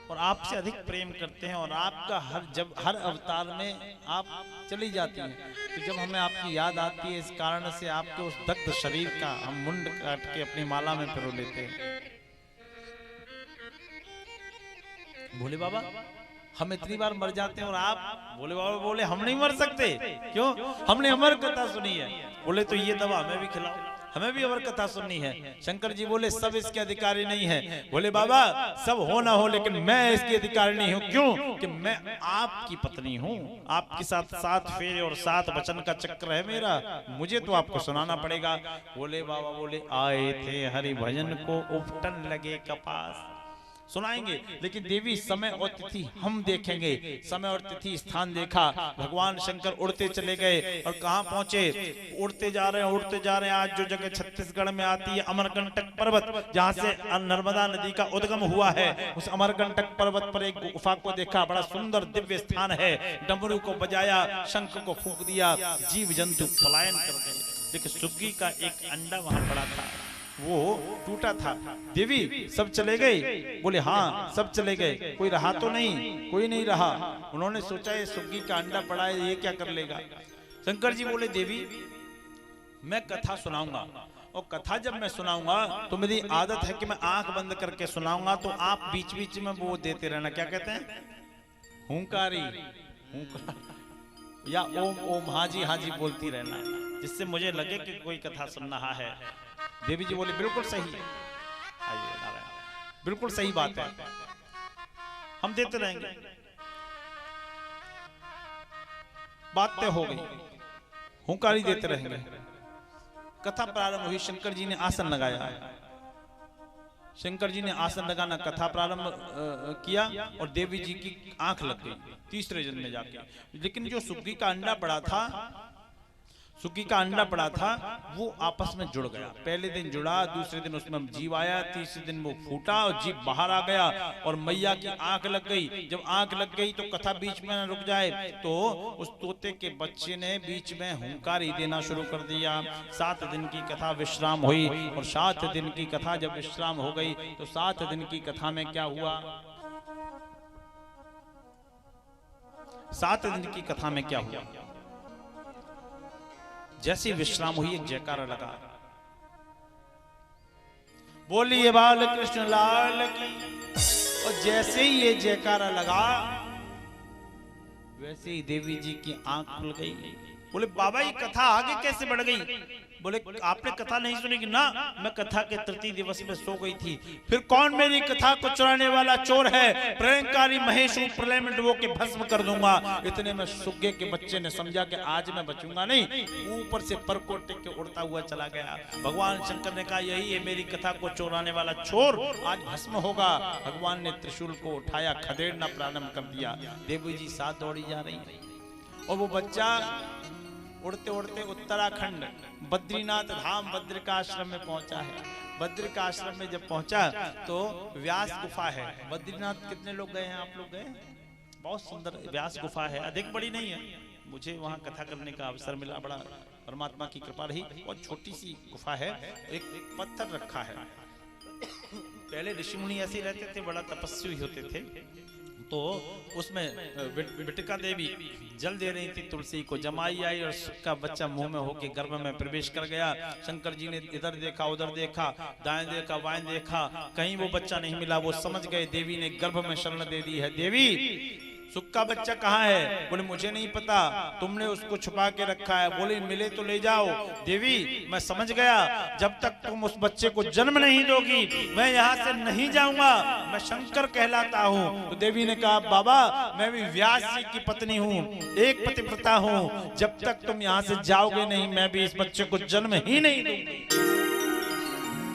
और आपसे अधिक प्रेम करते हैं और आपका हर अवतार में आप चली जाती हैं, तो जब हमें आपकी याद आती है इस कारण से आपके उस दग्ध शरीर का हम मुंड काट के अपनी माला में पिरो लेते हैं। भोले बाबा हम इतनी बार मर जाते हैं और आप भोले बाबा बोले हम नहीं मर सकते, क्यों? हमने अमर कथा सुनी है। बोले तो ये दवा हमें भी खिलाओ, हमें भी अमर कथा सुननी है। शंकर जी बोले सब इसके अधिकारी नहीं है। बोले बाबा सब हो ना हो लेकिन मैं इसकी अधिकारी नहीं हूँ। क्यों? कि मैं आपकी पत्नी हूँ, आपके साथ 7 फेरे और 7 वचन का चक्र है मेरा, मुझे तो आपको सुनाना पड़ेगा। बोले बाबा बोले आए थे हरि भजन को उपटन लगे कपास, सुनाएंगे लेकिन देवी समय और तिथि हम देखेंगे। समय और तिथि स्थान देखा, भगवान शंकर उड़ते चले गए और कहां पहुंचे? उड़ते जा रहे हैं उड़ते जा रहे हैं। आज जो जगह छत्तीसगढ़ में आती है अमरकंटक पर्वत, जहां से नर्मदा नदी का उद्गम हुआ है, उस अमरकंटक पर्वत पर एक गुफा को देखा, बड़ा सुंदर दिव्य स्थान है। डमरू को बजाया, शंख को फूंक दिया, जीव जंतु पलायन कर गए। लेकिन सुग्गी का एक अंडा वहां पड़ा था, वो टूटा था। देवी सब चले गए? बोले हाँ सब चले गए, कोई रहा तो नहीं? कोई नहीं रहा। उन्होंने सोचा ये सुग्गी का अंडा पड़ा है, ये क्या कर लेगा? शंकर जी बोले देवी मैं कथा सुनाऊंगा, और कथा जब मैं सुनाऊंगा तो मेरी आदत है कि मैं आंख बंद करके सुनाऊंगा, तो आप बीच बीच में वो देते रहना, क्या कहते हैं, हुंकारी या ओम ओम हाजी हाजी बोलती रहना, जिससे मुझे लगे कि कोई कथा सुन रहा है। देवी जी बोले बिल्कुल सही है, आइए नारायण, बिल्कुल सही बात है, हम देते रहेंगे। बात तय हो गई, हुंकारी देते रहेंगे। कथा प्रारंभ हुई, शंकर जी ने आसन लगाया, शंकर जी ने आसन लगाना कथा प्रारंभ किया और देवी जी की आंख लग गई तीसरे जन्म में जाके। लेकिन जो सुग्गी का अंडा पड़ा था, सुग्गी का अंडा पड़ा था, वो आपस में जुड़ गया। पहले दिन जुड़ा, दूसरे दिन उसमें जीव आया, तीसरे दिन वो फूटा और जीव बाहर आ गया और मैया की आंख लग गई। जब आंख लग गई तो कथा बीच में न रुक जाए, तो उस तोते के बच्चे ने बीच में हुंकारी देना शुरू कर दिया। 7 दिन की कथा विश्राम हुई और 7 दिन की कथा जब विश्राम हो गई तो 7 दिन की कथा में क्या हुआ? 7 दिन की कथा में क्या हुआ? जैसी विश्राम हुई एक जयकारा लगा, बोलिए बाल कृष्ण लाल की। और जैसे ही ये जयकारा लगा वैसे ही देवी जी की आंख खुल गई। बोले बाबा ये कथा आगे कैसे बढ़ गई? बोले आपने कथा नहीं सुनी कि ना, मैं कथा के तृतीय दिवस में सो गई थी। फिर कौन मेरी कथा को चुराने वाला चोर है? प्रलयंकारी महेश प्रलय में डुबो के भस्म कर दूंगा। इतने में सुग्गे के बच्चे ने समझा कि आज मैं बचूंगा नहीं, ऊपर से पर को टेक के उड़ता हुआ चला गया। भगवान शंकर ने कहा यही है मेरी कथा को चुराने वाला चोर, आज भस्म होगा। भगवान ने त्रिशूल को उठाया, खदेड़ना प्रारंभ कर दिया। देवी जी साथ दौड़ी जा रही और वो बच्चा उड़ते उड़ते उत्तराखंड बद्रीनाथ धाम बद्रिकाश्रम में पहुंचा है। बद्रिकाश्रम में जब पहुंचा तो व्यास गुफा है। बद्रीनाथ कितने लोग गए हैं? आप लोग गए? बहुत सुंदर व्यास गुफा है, अधिक बड़ी नहीं है। मुझे वहां कथा करने का अवसर मिला, बड़ा परमात्मा की कृपा रही। और छोटी सी गुफा है, एक पत्थर रखा है। पहले ऋषि मुनि ऐसे रहते थे, बड़ा तपस्वी होते थे। तो उसमें बिटिका देवी जल दे रही थी तुलसी को। जमाई आई और उसका बच्चा मुंह में होके गर्भ में प्रवेश कर गया। शंकर जी ने इधर देखा उधर देखा, दाएं देखा बाएं देखा, कहीं वो बच्चा नहीं मिला। वो समझ गए, देवी ने गर्भ में शरण दे दी है। देवी सुक्का बच्चा कहाँ है? बोले मुझे नहीं पता, तुमने उसको छुपा के रखा है। बोले मिले तो ले जाओ। देवी मैं समझ गया, जब तक तुम उस बच्चे को जन्म नहीं दोगी मैं यहाँ से नहीं जाऊंगा, मैं शंकर कहलाता हूँ। तो देवी ने कहा बाबा मैं भी व्यास जी की पत्नी हूँ, एक पतिव्रता हूँ, जब तक तुम यहाँ से जाओगे नहीं मैं भी इस बच्चे को जन्म ही नहीं दूंगी।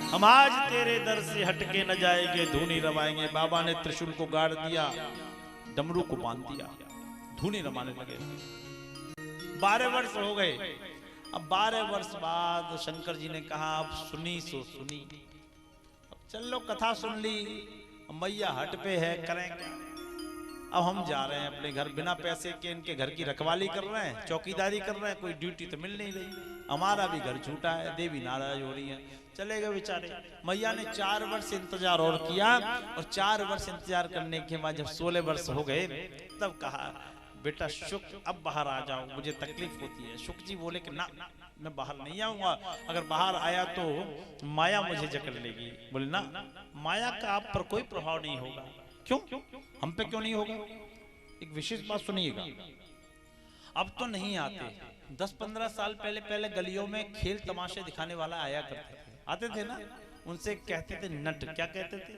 हम आज तेरे दर से हटके न जाएंगे, धूनी रवाएंगे। बाबा ने त्रिशूल को गाड़ दिया, डमरू को बांध दिया, धूनी रमाने लगे। 12 वर्ष हो गए। अब 12 वर्ष बाद शंकर जी ने कहा अब सुनी सो सुनी, अब चलो कथा सुन ली, मैया हट पे है, करें क्या? अब हम जा रहे हैं अपने घर, बिना पैसे के इनके घर की रखवाली कर रहे हैं, चौकीदारी कर रहे हैं, कोई ड्यूटी तो मिल नहीं रही। हमारा भी घर छूटा है, देवी नाराज हो रही है। चले गए बेचारे। मैया ने 4 वर्ष इंतजार और किया, और 4 वर्ष इंतजार करने के बाद जब 16 वर्ष हो गए तब कहा बेटा शुक अब बाहर आ जाओ, मुझे तकलीफ होती है। शुक जी बोले कि ना मैं बाहर नहीं आऊंगा, अगर बाहर आया तो माया मुझे जकड़ लेगी। बोले ना, माया का आप पर कोई प्रभाव नहीं होगा। क्यों? हम पे क्यों नहीं होगा? एक विशेष बात सुनिएगा, अब तो नहीं आते, 10-15 साल पहले गलियों में खेल तमाशे दिखाने वाला आया करते थे, आते थे ना, उनसे कहते थे नट। क्या कहते थे?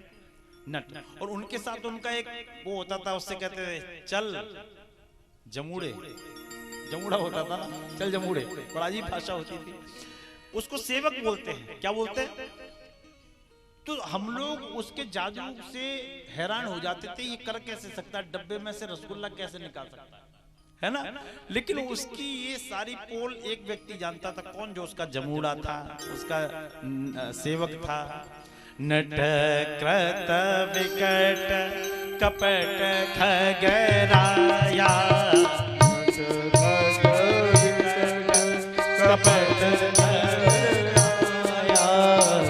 नट। और उनके साथ उनका एक वो होता था, उससे कहते थे चल जमूड़े, जमूड़ा होता था ना, चल जमूड़े, बड़ा अजीब भाषा होती थी। उसको सेवक बोलते हैं। क्या बोलते हैं? तो हम लोग उसके जादू से हैरान हो जाते थे, ये कर कैसे सकता है, डब्बे में से रसगुल्ला कैसे निकाल सकता है ना। लेकिन उसकी ये सारी पोल एक व्यक्ति जानता था। कौन? जो उसका जमूड़ा था, उसका सेवक था। नट कृत विकट कपट खगराया, कपट खगराया,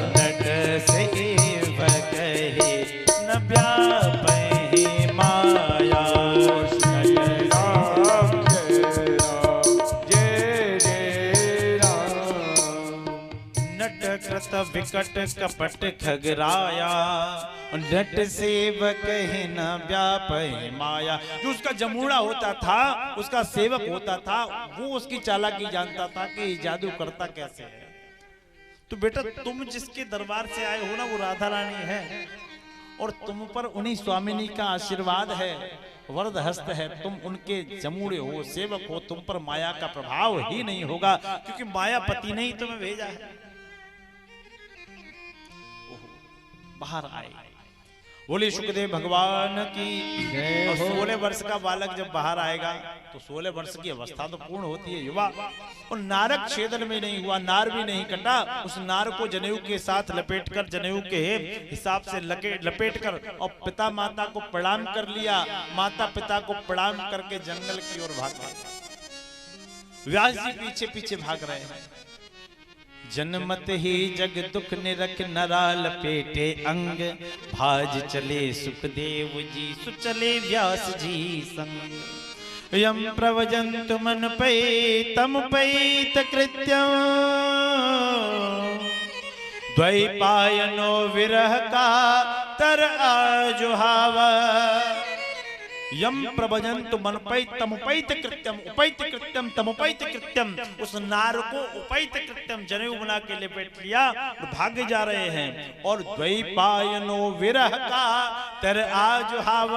नट सेवक हे न व्यापहि माया। कृत विकट कपट खगराया, नट सेवक ही न व्यापहि माया। जो उसका जमूड़ा होता था, उसका सेवक होता था, वो उसकी चालाकी जानता था कि जादू करता कैसे है। तो बेटा तुम जिसके दरबार से आए हो ना, वो राधा रानी है, और तुम पर उन्हीं स्वामिनी का आशीर्वाद है, वरद हस्त है। तुम उनके जमूड़े हो, सेवक हो, तुम पर माया का प्रभाव ही नहीं होगा, क्योंकि मायापति ने ही तुम्हें भेजा है। बाहर आए। बोले सुखदेव भगवान की। और 16 वर्ष का बालक जब बाहर आएगा तो 16 वर्ष की अवस्था तो पूर्ण होती है युवा, और नारक छेदन में नहीं हुआ, नार भी नहीं कटा। उस नार को जनेऊ के साथ लपेटकर, जनेऊ के हिसाब से लपेटकर, और पिता माता को प्रणाम कर लिया। माता पिता को प्रणाम करके जंगल की ओर भाग गए। व्यास जी पीछे पीछे भाग रहे हैं। जन्मत ही जग दुख निरख नरा लपेटे अंग, भाज चले सुखदेव जी सुचले व्यास जी संग। यम प्रवजंतु मन पैतम पैत कृत्यम, द्वैपायनो विरह का तर आजुहावा। यम प्रभजंतु मनपैत तमुपैत कृत्यम, उपैत कृत्यम तमुपैत कृत्यम। उस नार को उपैत कृत्यम जनेऊ बना के लपेट लिया और भागे जा रहे हैं। और द्वैपायनो विरह का तर आजुहाव।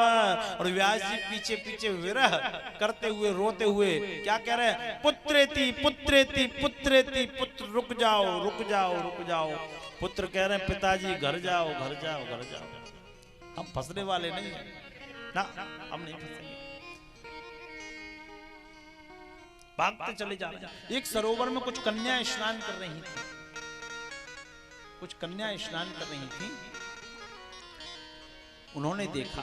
और व्यास जी पीछे पीछे विरह करते हुए, रोते हुए क्या कह रहे हैं? पुत्रेति पुत्रेति पुत्रेति, पुत्र रुक जाओ रुक जाओ रुक जाओ। पुत्र कह रहे हैं पिताजी घर जाओ घर जाओ घर जाओ, हम फंसने वाले नहीं है ना, हम नहीं फंसेंगे। भागते चले जा रहे हैं। एक सरोवर में कुछ कन्याएं स्नान कर रही थी, कुछ कन्याएं स्नान कर रही थी। उन्होंने देखा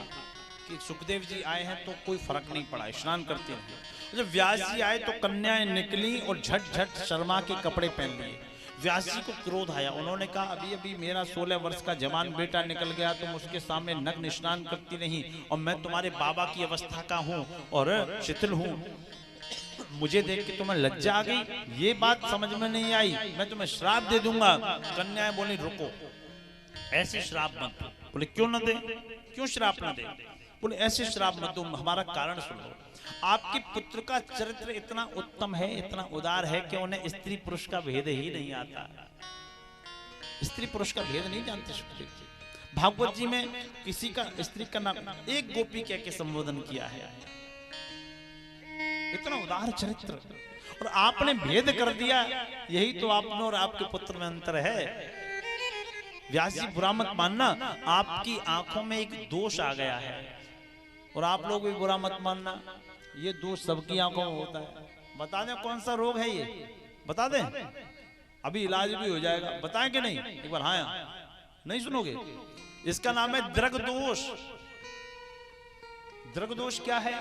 कि सुखदेव जी आए हैं तो कोई फर्क नहीं पड़ा, स्नान करते रहे। जब व्यास जी आए तो कन्याएं निकली और झट झट शर्मा के कपड़े पहन लिए। व्यास जी को क्रोध आया। उन्होंने कहा अभी अभी मेरा 16 वर्ष का जवान बेटा निकल गया, तुम उसके सामने नग्न स्नान करती नहीं, और मैं तुम्हारे बाबा की अवस्था का हूँ और शिथिल हूँ, मुझे देख के तुम्हें लज्जा आ गई? ये बात समझ में नहीं आई, मैं तुम्हें श्राप दे दूंगा। कन्याएं बोली रुको, ऐसे श्राप मत दो। बोले क्यों न दे, क्यों श्राप न दे? बोले ऐसे श्राप मत दो, हमारा कारण सुनो। आपके पुत्र का चरित्र इतना उत्तम है, इतना उदार है कि उन्हें स्त्री पुरुष का भेद ही नहीं आता। स्त्री पुरुष का भेद नहीं जानते सुखदेव जी। भागवत जी में किसी का स्त्री का नाम एक गोपी कह के संबोधन किया है। इतना उदार चरित्र, और आपने भेद कर दिया। यही तो आपने और आपके पुत्र में अंतर है। व्यास जी बुरा मत मानना, आपकी आंखों में एक दोष आ गया है, और आप लोग भी बुरा मत मानना, ये दोष सबकी आंखों में होता है। बता दें कौन सा रोग है ये? बता दें, अभी इलाज भी हो जाएगा। बताएं कि नहीं? एक बार हाँ, नहीं सुनोगे? इसका नाम है दृग दोष। दृग दोष क्या है?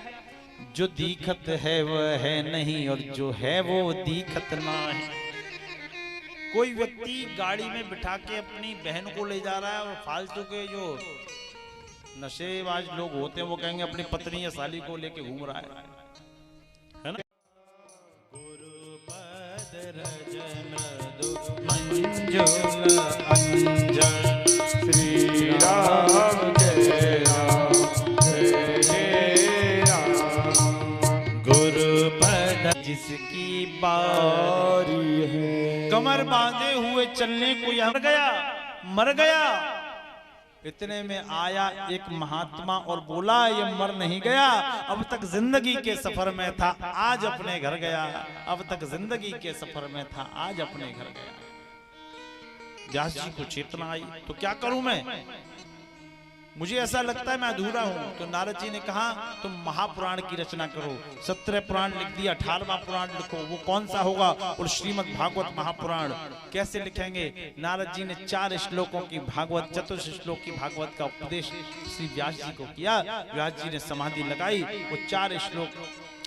जो दीखत है वह है नहीं, और जो है वो दीखत ना है। कोई व्यक्ति गाड़ी में बिठा के अपनी बहन को ले जा रहा है और फालतू के जो नशेबाज लोग होते हैं वो कहेंगे अपनी पत्नी या साली को लेके घूम रहा है ना। गुरुपद रजन दो मंजुल अंजन श्री राम जय राम जय राम। गुरुपद जिसकी बारी है, कमर बांधे हुए चलने को यह मर गया। इतने में आया एक महात्मा और बोला ये मर नहीं गया, अब तक जिंदगी के सफर में था, आज अपने घर गया। अब तक जिंदगी के सफर में था, आज अपने घर गया। व्यास जी को चेतना आई तो क्या करूं मैं, मुझे ऐसा लगता है मैं अधूरा हूं। तो नारद जी ने कहा तुम महापुराण की रचना करो। 17 पुराण लिख दिया, 18वां पुराण लिखो। वो कौन सा होगा? और श्रीमद् भागवत महापुराण कैसे लिखेंगे? नारद जी ने 4 श्लोकों की भागवत, चतुर्थ श्लोक की भागवत का उपदेश श्री व्यास जी को किया। व्यास जी ने समाधि लगाई, वो 4 श्लोक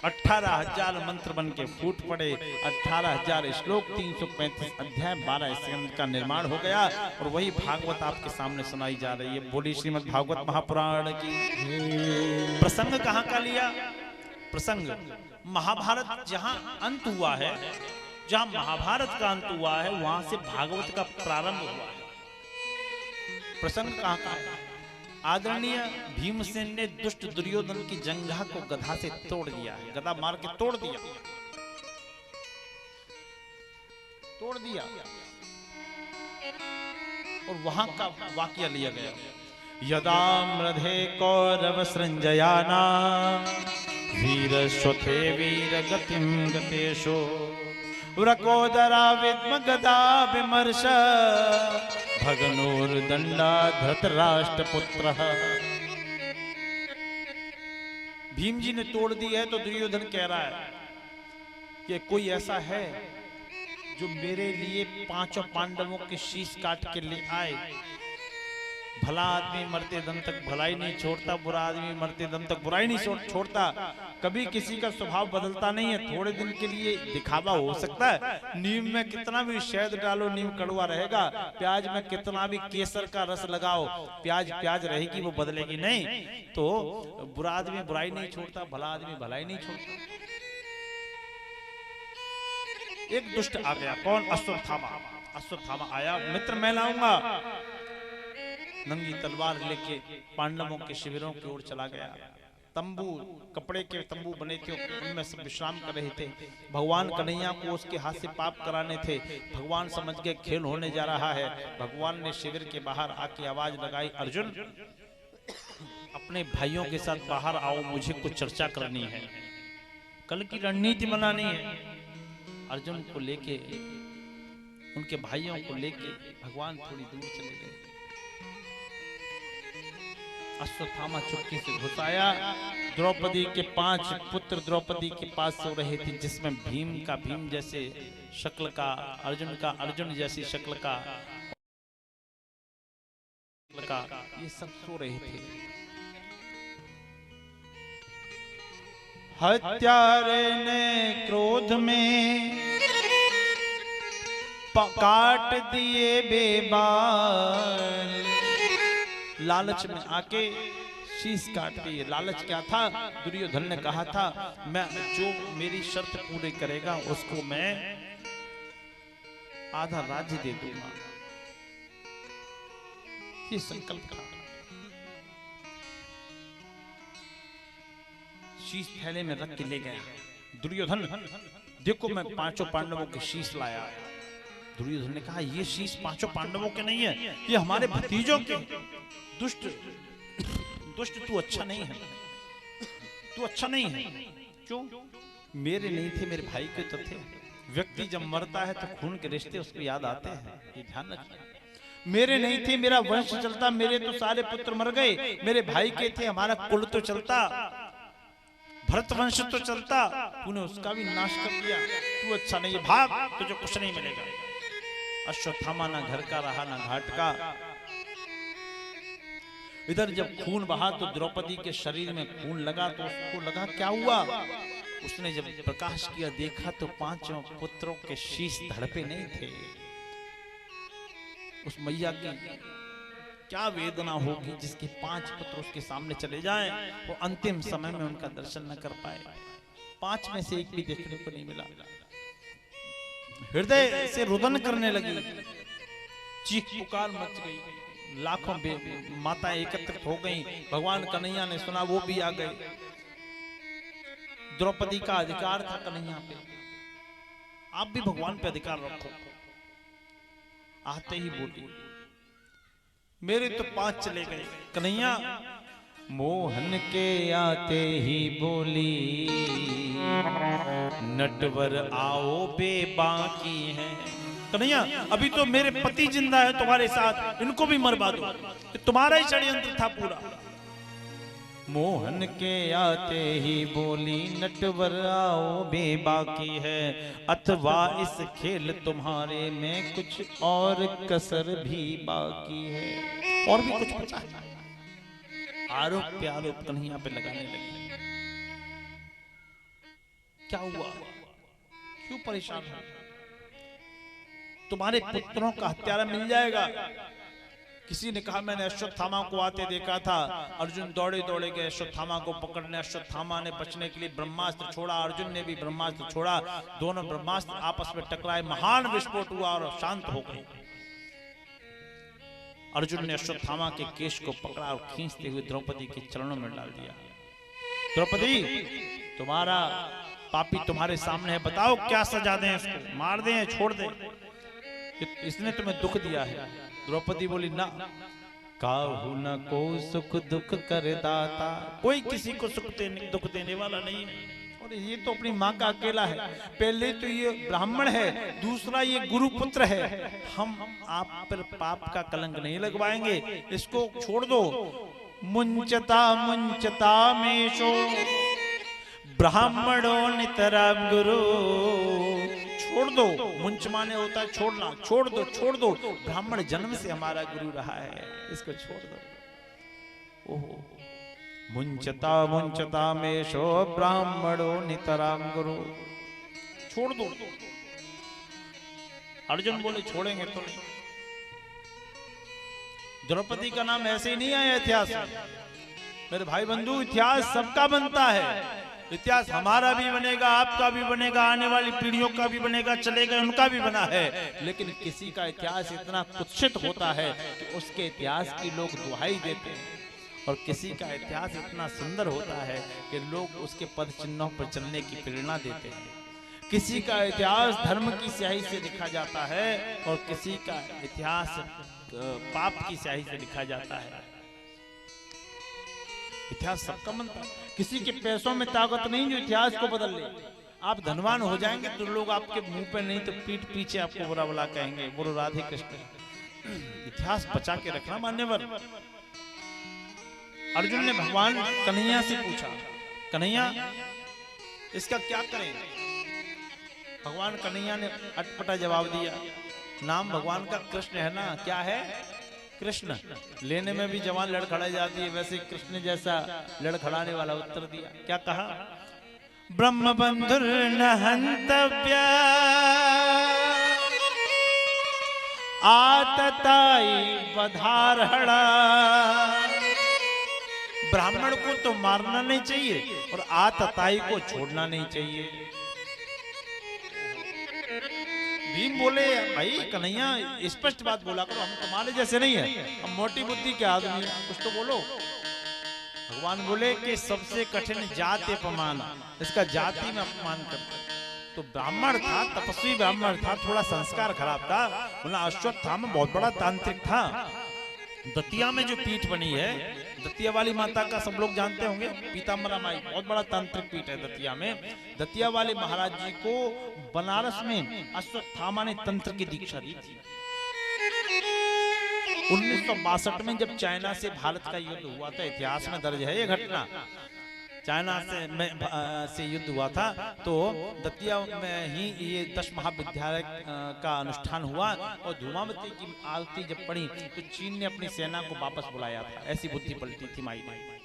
18,000 मंत्र बन के फूट पड़े। 18,000 श्लोक, 335 अध्याय, 12 स्कंद का निर्माण हो गया और वही भागवत आपके सामने सुनाई जा रही है। बोली श्रीमद् भागवत महापुराण की। प्रसंग कहाँ का लिया? प्रसंग महाभारत जहां अंत हुआ है, जहां महाभारत का अंत हुआ है वहां से भागवत का प्रारंभ हुआ है। प्रसंग कहाँ का है? आदरणीय भीमसेन ने दुष्ट दुर्योधन की जंघा को गधा से तोड़ दिया है, गधा मार के तोड़ दिया, तोड़ दिया। और वहां का वाक्य लिया गया, यदा मृधे कौरव सृंजयाना वीरश्वथे वीर गतिम गतेशो व्रकोदरा विद्म गदा विमर्श भगनोर दंडा धृतराष्ट्र पुत्र। भीम जी ने तोड़ दी है तो दुर्योधन कह रहा है कि कोई ऐसा है जो मेरे लिए 5 पांडवों के शीश काट के ले आए। भला आदमी मरते दम तक भलाई नहीं छोड़ता, बुरा आदमी मरते दम तक बुराई नहीं छोड़ता। कभी किसी का स्वभाव बदलता नहीं है। थोड़े दिन के लिए दिखावा हो सकता है। नीम में कितना भी शहद डालो नीम कड़वा रहेगा। प्याज में कितना भी केसर का रस लगाओ प्याज रहेगी, वो बदलेगी नहीं। तो बुरा आदमी बुराई नहीं छोड़ता, भला आदमी भलाई नहीं छोड़ता। एक दुष्ट आ गया, कौन? अश्वत्थामा। अश्वत्थामा आया, मित्र मैं लाऊंगा। नंगी तलवार लेके पांडवों के शिविरों की ओर चला गया। तंबू, कपड़े के तंबू बने थे, उनमें सब विश्राम कर रहे थे। भगवान कन्हैया को उसके हाथ से पाप कराने थे। भगवान समझ के खेल होने जा रहा है। भगवान ने शिविर के बाहर आके आवाज लगाई, अर्जुन अपने भाइयों के साथ बाहर आओ, मुझे कुछ चर्चा करनी है, कल की रणनीति बनानी है। अर्जुन को लेके, उनके भाइयों को लेके भगवान थोड़ी दूर चले गए। अश्वत्थामा चुपके से घुस आया। द्रौपदी के 5 पुत्र द्रौपदी के पास सो रहे थे, जिसमें भीम का भीम जैसे शक्ल का, अर्जुन का अर्जुन जैसी शक्ल का, ये सब सो रहे थे। हत्यारे ने क्रोध में काट दिए बेबाल, लालच में आके शीश काट दिए। लालच क्या था? दुर्योधन ने कहा था मैं जो मेरी शर्त पूरी करेगा उसको मैं आधा राज्य दे दूंगा, ये संकल्प था। शीश थैले में रख के ले गया। दुर्योधन देखो मैं 5 पांडवों के शीश लाया। दुर्योधन ने कहा ये शीश 5 पांडवों के नहीं है, ये हमारे भतीजों के। दुष्ट तू अच्छा नहीं है, तू अच्छा नहीं है। क्यों? मेरे नहीं थे, मेरे भाई के तो थे। व्यक्ति जब मरता है तो खून के रिश्ते उसको याद आते हैं, ये ध्यान रखना। मेरे नहीं थे, मेरा वंश चलता, मेरे तो सारे पुत्र मर गए। मेरे भाई के थे, हमारा कुल तो चलता, भरत वंश तो चलता, तूने उसका भी नाश कर दिया। तू अच्छा नहीं है, भाग, तुझे कुछ नहीं मिलेगा। अश्वत्थामा ना घर का रहा ना घाट का। इधर जब खून बहा तो द्रौपदी के शरीर में खून लगा तो उसको लगा क्या हुआ। उसने जब प्रकाश किया देखा तो 5 पुत्रों के शीश धड़ पे नहीं थे, उस मैया की क्या वेदना होगी जिसके 5 पुत्र उसके सामने चले जाएं, वो अंतिम समय में उनका दर्शन न कर पाए। 5 में से एक भी देखने को नहीं मिला। हृदय से रुदन करने लगी, चीख पुकार मच गई, लाखों माताएं एकत्रित हो गईं। भगवान कन्हैया ने सुना, वो भी आ गए। द्रौपदी का अधिकार था कन्हैया पे, आप भी भगवान पे अधिकार रखो। आते ही बोली, मेरे तो 5 चले गए। कन्हैया मोहन के आते ही बोली, नटवर आओ बेबाकी हैं। कन्हैया अभी तो मेरे पति जिंदा है तुम्हारे साथ, इनको भी मरवा दो, तुम्हारा ही षड्यंत्र था पूरा। मोहन के आते ही बोली, नटवर आओ बेबाकी है, अथवा इस खेल तुम्हारे में कुछ और कसर भी बाकी है। और भी कुछ बचा है। आरोप पे आरोप कन्हैया पे लगाने लगे। क्या हुआ, क्यों परेशान हो? तुम्हारे पुत्रों का हत्यारा मिल जाएगा। किसी ने कहा, मैंने अश्वत्थामा को आते देखा था। अर्जुन दौड़े दौड़े गए अश्वत्थामा को पकड़ने। अश्वत्थामा ने बचने के लिए ब्रह्मास्त्र छोड़ा, अर्जुन ने भी ब्रह्मास्त्र छोड़ा। दोनों ब्रह्मास्त्र आपस में टकराए, महान विस्फोट हुआ और शांत हो गए। अर्जुन ने अश्वत्थामा के केश को पकड़ा और खींचते हुए द्रौपदी के चरणों में डाल दिया। द्रौपदी, तुम्हारा पापी तुम्हारे सामने है, बताओ क्या सजा दें इसको, मार दें, छोड़ दें? इसने तुम्हें दुख दिया है। द्रौपदी बोली, ना, काहू न को सुख दुख कर दाता, कोई किसी को सुख दुख देने वाला नहीं है। और ये तो अपनी माँ का अकेला है। पहले तो ये ब्राह्मण है, दूसरा ये गुरुपुत्र है। हम आप पर पाप का कलंक नहीं लगवाएंगे, इसको छोड़ दो। मुंचता मुंचता मेशो ब्राह्मणो नितराम गुरु, छोड़ दो। मुंच माने होता है छोड़ना, छोड़ दो, छोड़ दो। ब्राह्मण जन्म से हमारा गुरु रहा है, इसको छोड़ दो। ओहो, मुंचता मुंचता मेशो ब्राह्मणो नितराम गुरु, छोड़ दो। अर्जुन बोले, छोड़ेंगे तो नहीं। द्रौपदी का नाम ऐसे ही नहीं आया इतिहास में। मेरे भाई बंधु, इतिहास सबका बनता है। इतिहास हमारा भी बनेगा, आपका भी बनेगा, आने वाली पीढ़ियों का भी बनेगा, चलेगा, उनका भी बना है। लेकिन किसी का इतिहास इतना कुत्सित होता है कि उसके इतिहास की लोग दुहाई देते हैं, और किसी का इतिहास इतना सुंदर होता है कि लोग उसके पद चिन्हों पर चलने की प्रेरणा देते हैं। किसी का इतिहास धर्म की स्याही से लिखा जाता है, और किसी का इतिहास पाप की स्याही से लिखा जाता है। इतिहास सबका बनता है। किसी के पैसों में ताकत नहीं जो इतिहास को बदल ले। आप धनवान हो जाएंगे तो लोग आपके मुंह पे नहीं तो पीठ पीछे आपको बुरा बुला कहेंगे। बोलो राधे कृष्ण। इतिहास बचा के रखना मान्यवर। अर्जुन ने भगवान कन्हैया से पूछा, कन्हैया इसका क्या करें? भगवान कन्हैया ने अटपटा जवाब दिया, नाम भगवान का कृष्ण है ना, क्या है? कृष्ण। लेने में भी जवान लड़खड़ाई जाती है, वैसे कृष्ण जैसा लड़खड़ाने वाला उत्तर दिया। क्या कहा? ब्रह्म बंधुर न हंतव्य आतताई बधारहड़ा। ब्राह्मण को तो मारना नहीं चाहिए और आतताई को छोड़ना नहीं चाहिए। भीम बोले, भाई कन्हैया स्पष्ट बात बोला करो, हम तुम्हारे जैसे नहीं है, हम मोटी बुद्धि के आदमी हैं, कुछ तो बोलो। भगवान बोले कि सबसे कठिन जाति अपमान, इसका जाति में अपमान करता। तो ब्राह्मण था, तपस्वी ब्राह्मण था, थोड़ा संस्कार खराब था। बोला अश्वत्थामा बहुत बड़ा तांत्रिक था। दतिया में जो पीठ बनी है, दतिया वाली माता का सब लोग जानते होंगे, पीताम्बरा माई, बहुत बड़ा तांत्रिक पीठ है दतिया में। दतिया वाले महाराज जी को बनारस में अश्वत्थामा ने तंत्र की दीक्षा दी थी। 1962 में जब चाइना से भारत का युद्ध हुआ था, इतिहास में दर्ज है ये घटना, चाइना से युद्ध हुआ था, तो दतिया में ही ये 10 महाविद्यालय का अनुष्ठान हुआ और धूमावती की आरती जब पड़ी तो चीन ने अपनी सेना को वापस बुलाया था। ऐसी बुद्धि पलटी थी माई ने।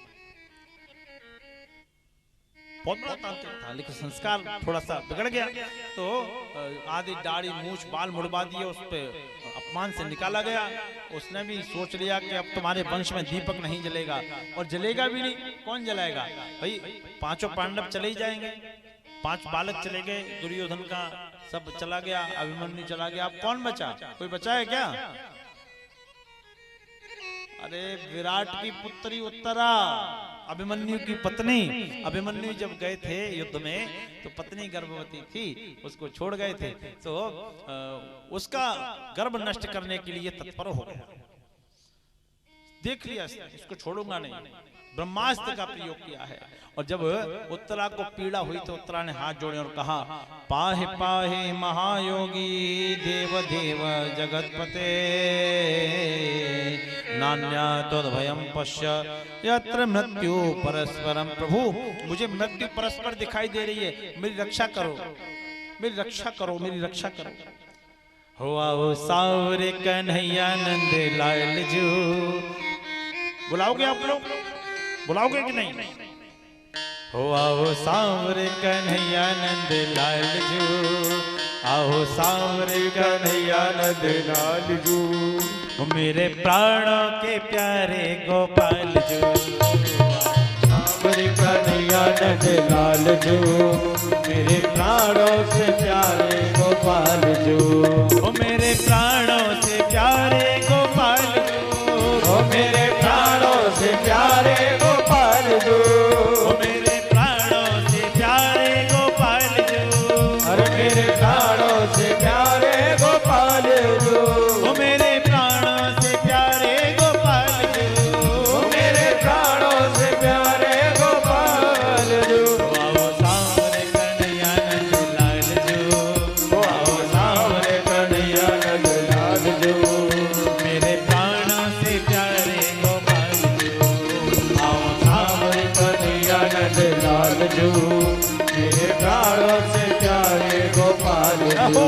बहुत बड़ा तांत्रिक था, लेकिन संस्कार थोड़ा सा बिगड़ गया तो आधी दाढ़ी मूछ बाल मुड़वा दिए, उस पे अपमान से निकाला गया। उसने भी सोच लिया कि अब तुम्हारे वंश में दीपक नहीं जलेगा, और जलेगा भी नहीं, कौन जलाएगा भाई, पांचों पांडव चले ही जाएंगे, 5 बालक चले गए, दुर्योधन का सब चला गया, अभिमन्यु चला गया, अब कौन बचा, कोई बचा है क्या? अरे विराट की पुत्री उत्तरा, अभिमन्यु की पत्नी, अभिमन्यु जब गए थे युद्ध में तो पत्नी गर्भवती थी, उसको छोड़ गए थे, तो उसका गर्भ नष्ट करने के लिए तत्पर हो गया, देख लिया इसको छोड़ूंगा नहीं, ब्रह्मास्त्र का प्रयोग किया है। और जब उत्तरा को पीड़ा हुई तो उत्तरा ने हाथ जोड़े और कहा, पाहि पाहि महायोगी देव देव जगतपते, नान्या तद्भयं पश्य यत्र मृत्यु परस्परम। प्रभु मुझे मृत्यु परस्पर दिखाई दे रही है, मेरी रक्षा करो, मेरी रक्षा करो, मेरी रक्षा करो। हुआ वो सावरे कन्हैया नंद लाल जू, बुलाओगे आप लोग, बुलाओगे कि नहीं? हो आओ सांवरे कन्हैया नंद लाल जू, आओ सांवरे कन्हैया नंद लाल जू, मेरे प्राणों के प्यारे गोपाल जू, सांवरे कन्हैया नंद लाल जू, मेरे प्राणों से प्यारे गोपाल जू, ओ मेरे प्राणों से प्यारे गोपाल जू, ओ मेरे प्राणों से प्यारे गोपाल जू, ओ मेरे प्राणों से प्यारे गोपाल जू, अरे मेरे प्राणों से प्यारे गोपाल जू, ओ मेरे प्राणों से प्यारे गोपाल जू, ओ मेरे प्राणों से प्यारे गोपाल जू, आओ सांवरे कन्हैया नंद लाल जू, आओ सांवरे कन्हैया नंद लाल जू, मेरे प्राणों से प्यारे गोपाल जू, आओ सांवरे कन्हैया नंद लाल जू, मेरे प्राणों से प्यारे गोपाल जू।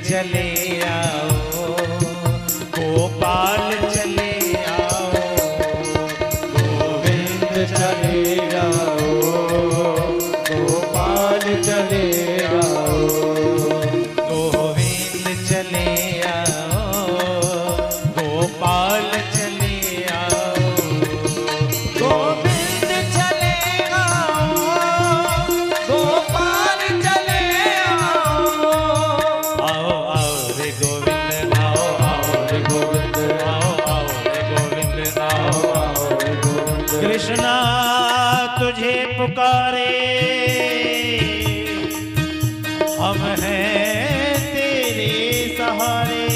चले आओ गोपाल चले आओ, गोविंद चले आओ, गोपाल चले आओ, गोविंद चले आओ, गोपाल चले आओ, गोविंद चले आओ, गोपाल चले आओ, आओ आओ रे गोविंद आओ, आओ रे गोविंद आओ, आओ रे गोविंद आओ, आओ रे गोविंद। कृष्णा तुझे पुकारे हम हैं तेरे सहारे,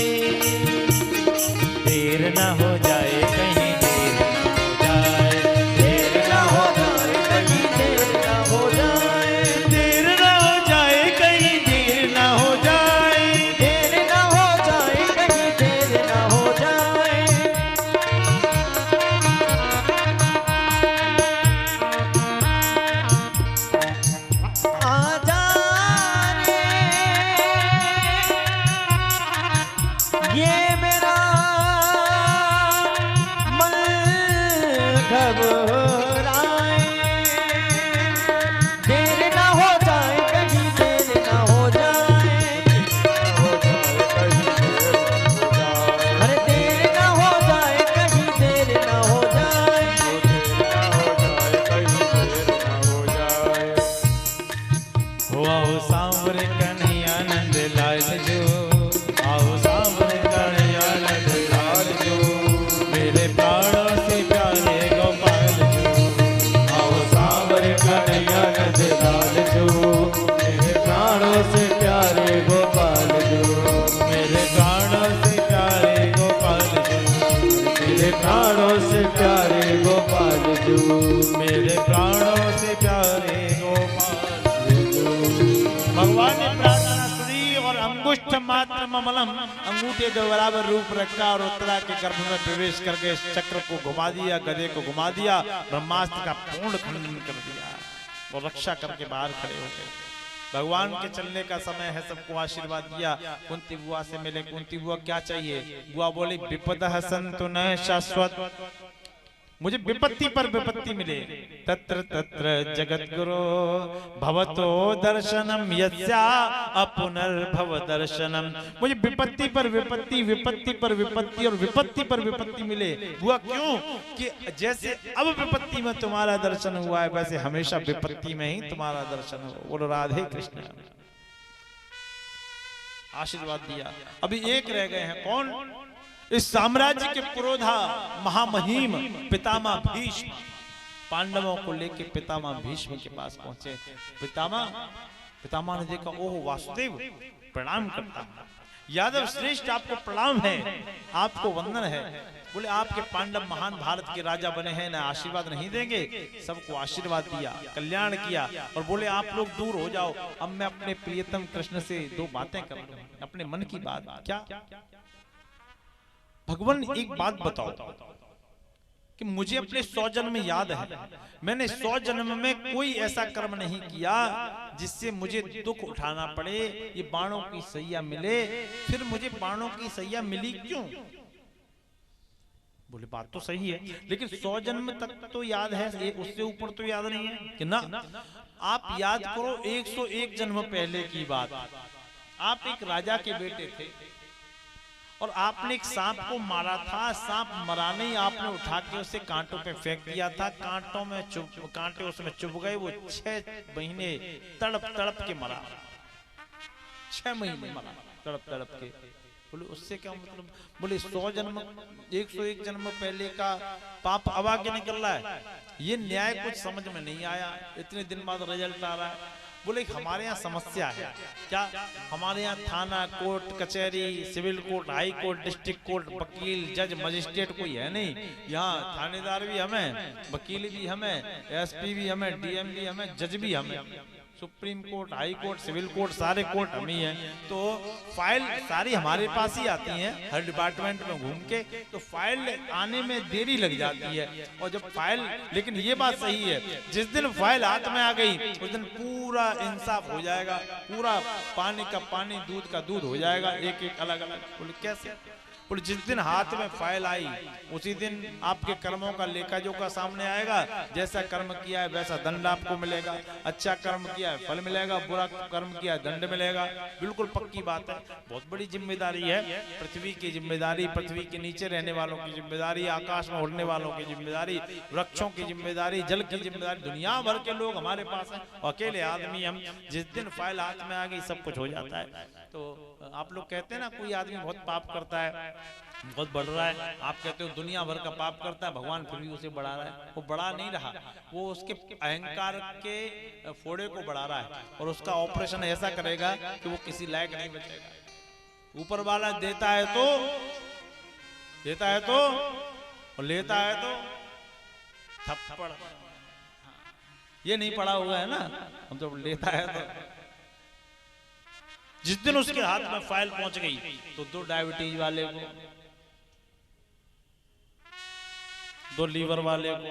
देर न हो जाए कहीं, देर न हो जाए, देर न हो जाए कहीं, देर न हो जाए, देर न हो जाए कहीं, देर न हो जाए, देर न हो जाए कहीं, देर न हो जाए। आजा रे, ये मेरा मन घबराए, देर न हो जाए कहीं, देर न हो जाए, अरे देर न हो जाए कहीं, देर न हो जाए, हो आओ सांवरे कन्हैया नंद लाल जो, आओ सांवरे कन्हैया नंद लाल जो, मेरे प्राणों से प्यारे गोपाल जो, मेरे प्राणों से प्यारे गोपाल जू, मेरे प्राणों से प्यारे गोपाल जू। भगवान ने प्रार्थना सुनी और अंगुष्ठ मात्र ममलम, अंगूठे के बराबर रूप रखा और उत्तरा के गर्भ में प्रवेश करके चक्र को घुमा दिया, गदे को घुमा दिया, ब्रह्मास्त्र का पूर्ण खंडन कर दिया और रक्षा करके बाहर खड़े हो गए। भगवान के चलने का समय है, सबको आशीर्वाद दिया। कुंती बुआ से मिले, कुंती बुआ क्या चाहिए? बुआ बोली विपदः सन्तु न शाश्वत, मुझे विपत्ति पर विपत्ति मिले। तत्र तत्र जगद्गुरो भवतो दर्शनम यस्या अपुनर्भव दर्शनम, मुझे विपत्ति पर विपत्ति, विपत्ति पर विपत्ति और विपत्ति पर विपत्ति मिले। हुआ क्यों? कि जैसे अब विपत्ति में तुम्हारा दर्शन हुआ है, वैसे हमेशा विपत्ति में ही तुम्हारा दर्शन हो। बोलो राधे कृष्ण। आशीर्वाद दिया। अभी एक रह गए हैं, कौन? इस साम्राज्य के पुरोधा महामहिम पितामह भीष्म, पांडवों को लेके पितामह भीष्म के पास पहुंचे। पितामह ने देखा, ओह वासुदेव, प्रणाम करता हूं। यादव श्रेष्ठ, आपको प्रणाम है, आपको वंदन है। बोले आपके पांडव महान भारत के राजा बने हैं, ना आशीर्वाद नहीं देंगे? सबको आशीर्वाद दिया, कल्याण किया और बोले आप लोग दूर हो जाओ, अब मैं अपने प्रियतम कृष्ण से दो बातें करूं, अपने मन की बात। क्या? भगवान एक बात बताओ कि मुझे अपने 100 जन्म याद है, मैंने 100 जन्म में कोई ऐसा कर्म नहीं किया जिससे मुझे दुख उठाना पड़े, ये बाणों की सैया मिले। फिर मुझे बाणों की सैया मिली क्यों? बोले बात तो सही है, लेकिन 100 जन्म तक तो याद है, उससे ऊपर तो याद नहीं है कि ना? आप याद करो 101 जन्म पहले की बात। आप एक राजा के बेटे थे और आपने एक सांप को मारा था। सांप मराने ही आपने उठा के उसे कांटों पे फेंक दिया था, कांटे उसमें चुभ गए। वो 6 महीने तड़प तड़प के मरा, 6 महीने मरा तड़प तड़प के। बोले उससे क्या मतलब? बोले 100 जन्म 101 जन्म पहले का पाप अब आगे निकल रहा है। ये न्याय कुछ समझ में नहीं आया, इतने दिन बाद रिजल्ट आ रहा है। बोले हमारे यहाँ समस्या है। क्या? हमारे यहाँ थाना, कोर्ट, कचहरी, civil court, high court, district court, वकील, जज, मजिस्ट्रेट कोई है नहीं। यहाँ थानेदार भी हमें, वकील भी हमें, एसपी भी हमें, डीएम भी हमें, जज भी हमें, supreme court, high court, civil court, सारे कोर्ट हम ही हैं। तो फाइल सारी हमारे पास ही आती हैं, हर डिपार्टमेंट में घूम के। तो फाइल आने में देरी लग जाती है। और जब फाइल, लेकिन ये बात सही है, जिस दिन फाइल हाथ में आ गई उस दिन पूरा इंसाफ हो जाएगा, पूरा पानी का पानी, दूध का दूध हो जाएगा, एक एक अलग अलग। बोले कैसे? बोले जिस दिन हाथ में फाइल आई उसी दिन आपके कर्मों का लेखा जोखा सामने आएगा। जैसा कर्म किया है वैसा दंड आपको मिलेगा। अच्छा कर्म किया है फल मिलेगा, बुरा कर्म किया है दंड मिलेगा। बिल्कुल पक्की बात है। बहुत बड़ी जिम्मेदारी है, पृथ्वी की जिम्मेदारी, पृथ्वी के नीचे रहने वालों की जिम्मेदारी, आकाश में उड़ने वालों की जिम्मेदारी, वृक्षों की जिम्मेदारी, जल की जिम्मेदारी। दुनिया भर के लोग हमारे पास हैं, अकेले आदमी हम। जिस दिन फाइल हाथ में आ गई सब कुछ हो जाता है। तो आप लोग कहते हैं ना कोई आदमी बहुत पाप करता है, बहुत बढ़ रहा है, आप कहते हो दुनिया भर का पाप करता है, भगवान फिर भी उसे बढ़ा रहा है। वो बढ़ा नहीं रहा, वो उसके अहंकार के फोड़े को बढ़ा रहा है और उसका ऑपरेशन ऐसा करेगा कि वो किसी लायक नहीं बचेगा। ऊपर वाला देता है तो और लेता है तो थप्पड़। ये नहीं पड़ा हुआ है ना, हम तो लेता है तो। जिस दिन उसके हाथ में फाइल पहुंच गई तो 2 डायबिटीज वाले को, 2 लीवर वाले को,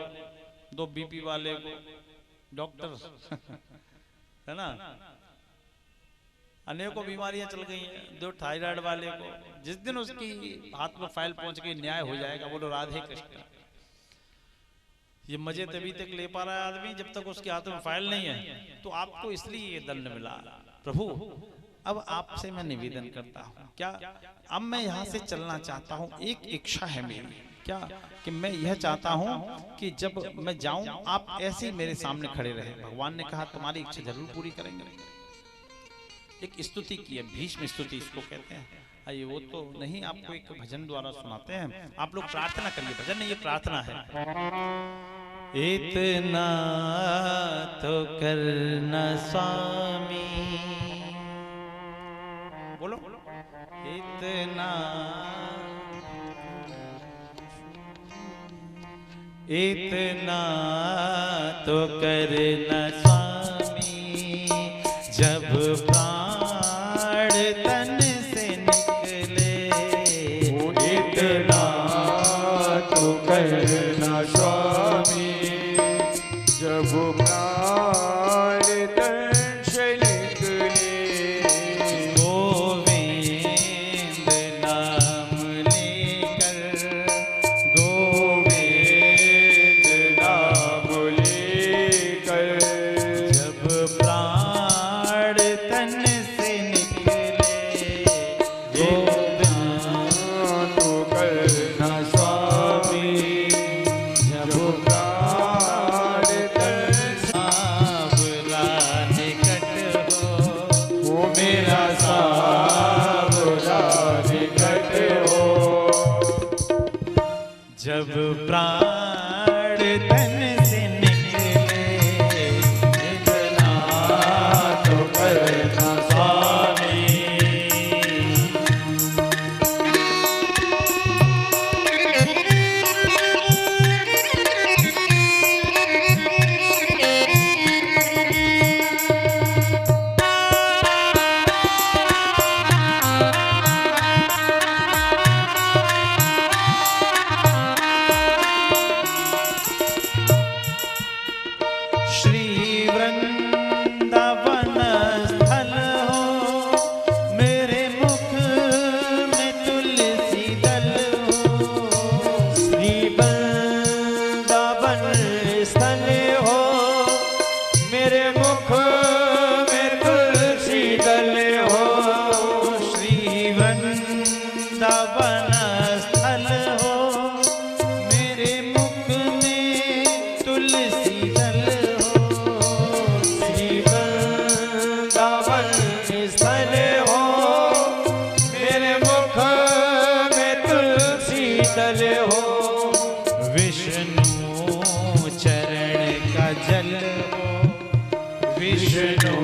2 बीपी वाले को, डॉक्टर है ना, अनेकों बीमारियां चल गई हैं, 2 थायराइड वाले को। जिस दिन उसकी हाथ में फाइल पहुंच गई न्याय हो जाएगा। बोलो राधे कृष्ण। ये मजे तभी तक ले पा रहा है आदमी जब तक उसके हाथ में फाइल नहीं है। तो आपको इसलिए ये दंड मिला। प्रभु अब आपसे मैं निवेदन करता हूँ, क्या अब मैं यहाँ से चलना चाहता हूँ। एक इच्छा है मेरी, क्या कि मैं यह चाहता हूँ कि जब मैं जाऊं आप ऐसे ही मेरे सामने खड़े रहे। भगवान ने कहा तुम्हारी इच्छा जरूर पूरी करेंगे। एक स्तुति की है, भीष्म स्तुति इसको कहते हैं। आइए वो तो नहीं, आपको एक भजन द्वारा सुनाते हैं। आप लोग प्रार्थना करिए, भजन नहीं ये प्रार्थना है। इतना तो करना स्वामी, बोलो इतना इतना तो करना स्वामी जब प्राण तन से निकले। इतना तो करना स्वामी जब प्राण तन से निकले। गोविंद नाम लेकर गोविंद नाम लेकर जब प्राण तन से निकले। इतना तो करना स्वामी जब प्राण तन सावला निकट हो वो मेरा सावला निकट हो। जब प्राण तन से निकले। इतना तो करना स्वामी श्री वृंदावन स्थल हो मेरे मुख में तुलसी दल हो। श्री वृंदावन स्थल हो मेरे मुख में तुलसी दल हो। श्री वृंदावन स्थल हो मेरे मुख में तुलसी दल हो। श्री वृंदावन स्थल हो मेरे मुख में तुलसी दल हो। विष्णु चरण का जल हो। विष्णु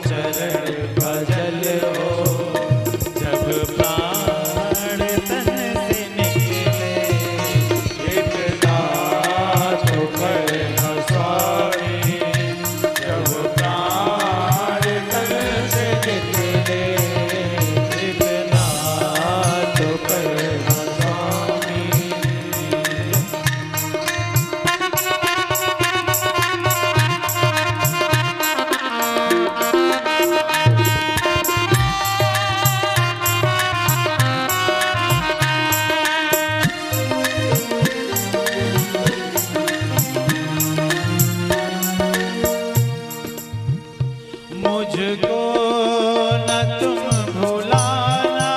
चरण का जल हो। जब प्राण तन से निकले। इतना तो करना स्वामी जब प्राण तन से निकले। इतना तो करना स्वामी मुझको न तुम भुलाना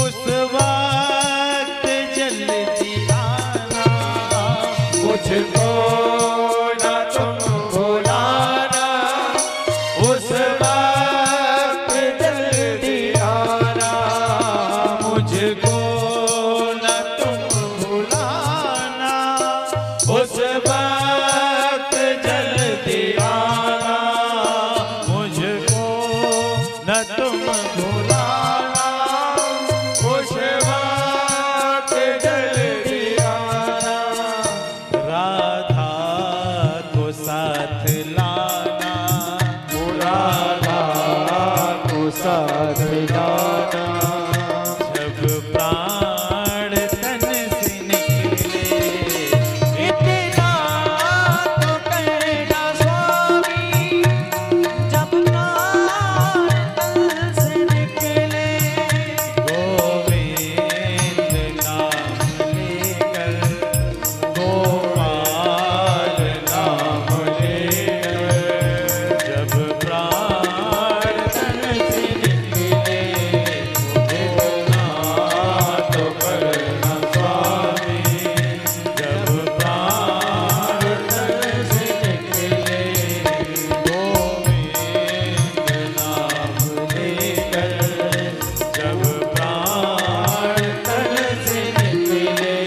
उस वक्त जल्दी आना। मुझको न तुम भुलाना उस वक्त जल्दी आना। मुझको न तुम भुलाना उस वक्त जल्दी आना। मुझको न तुम भुलाना उस वक्त जल्दी आना। राधा को साथ लाना। राधा को साथ लाना। जब प्राण तन से निकले। इतना तो करना स्वामी जब प्राण तन से निकले। गोविंद नाम लेकर गोपाल नाम लेकर जब प्राण तन से निकले। इतना तो करना स्वामी जब प्राण तन से निकले। गोविंद नाम लेकर जब प्राण तन से निकले।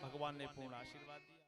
भगवान ने पूर्ण आशीर्वाद दिया।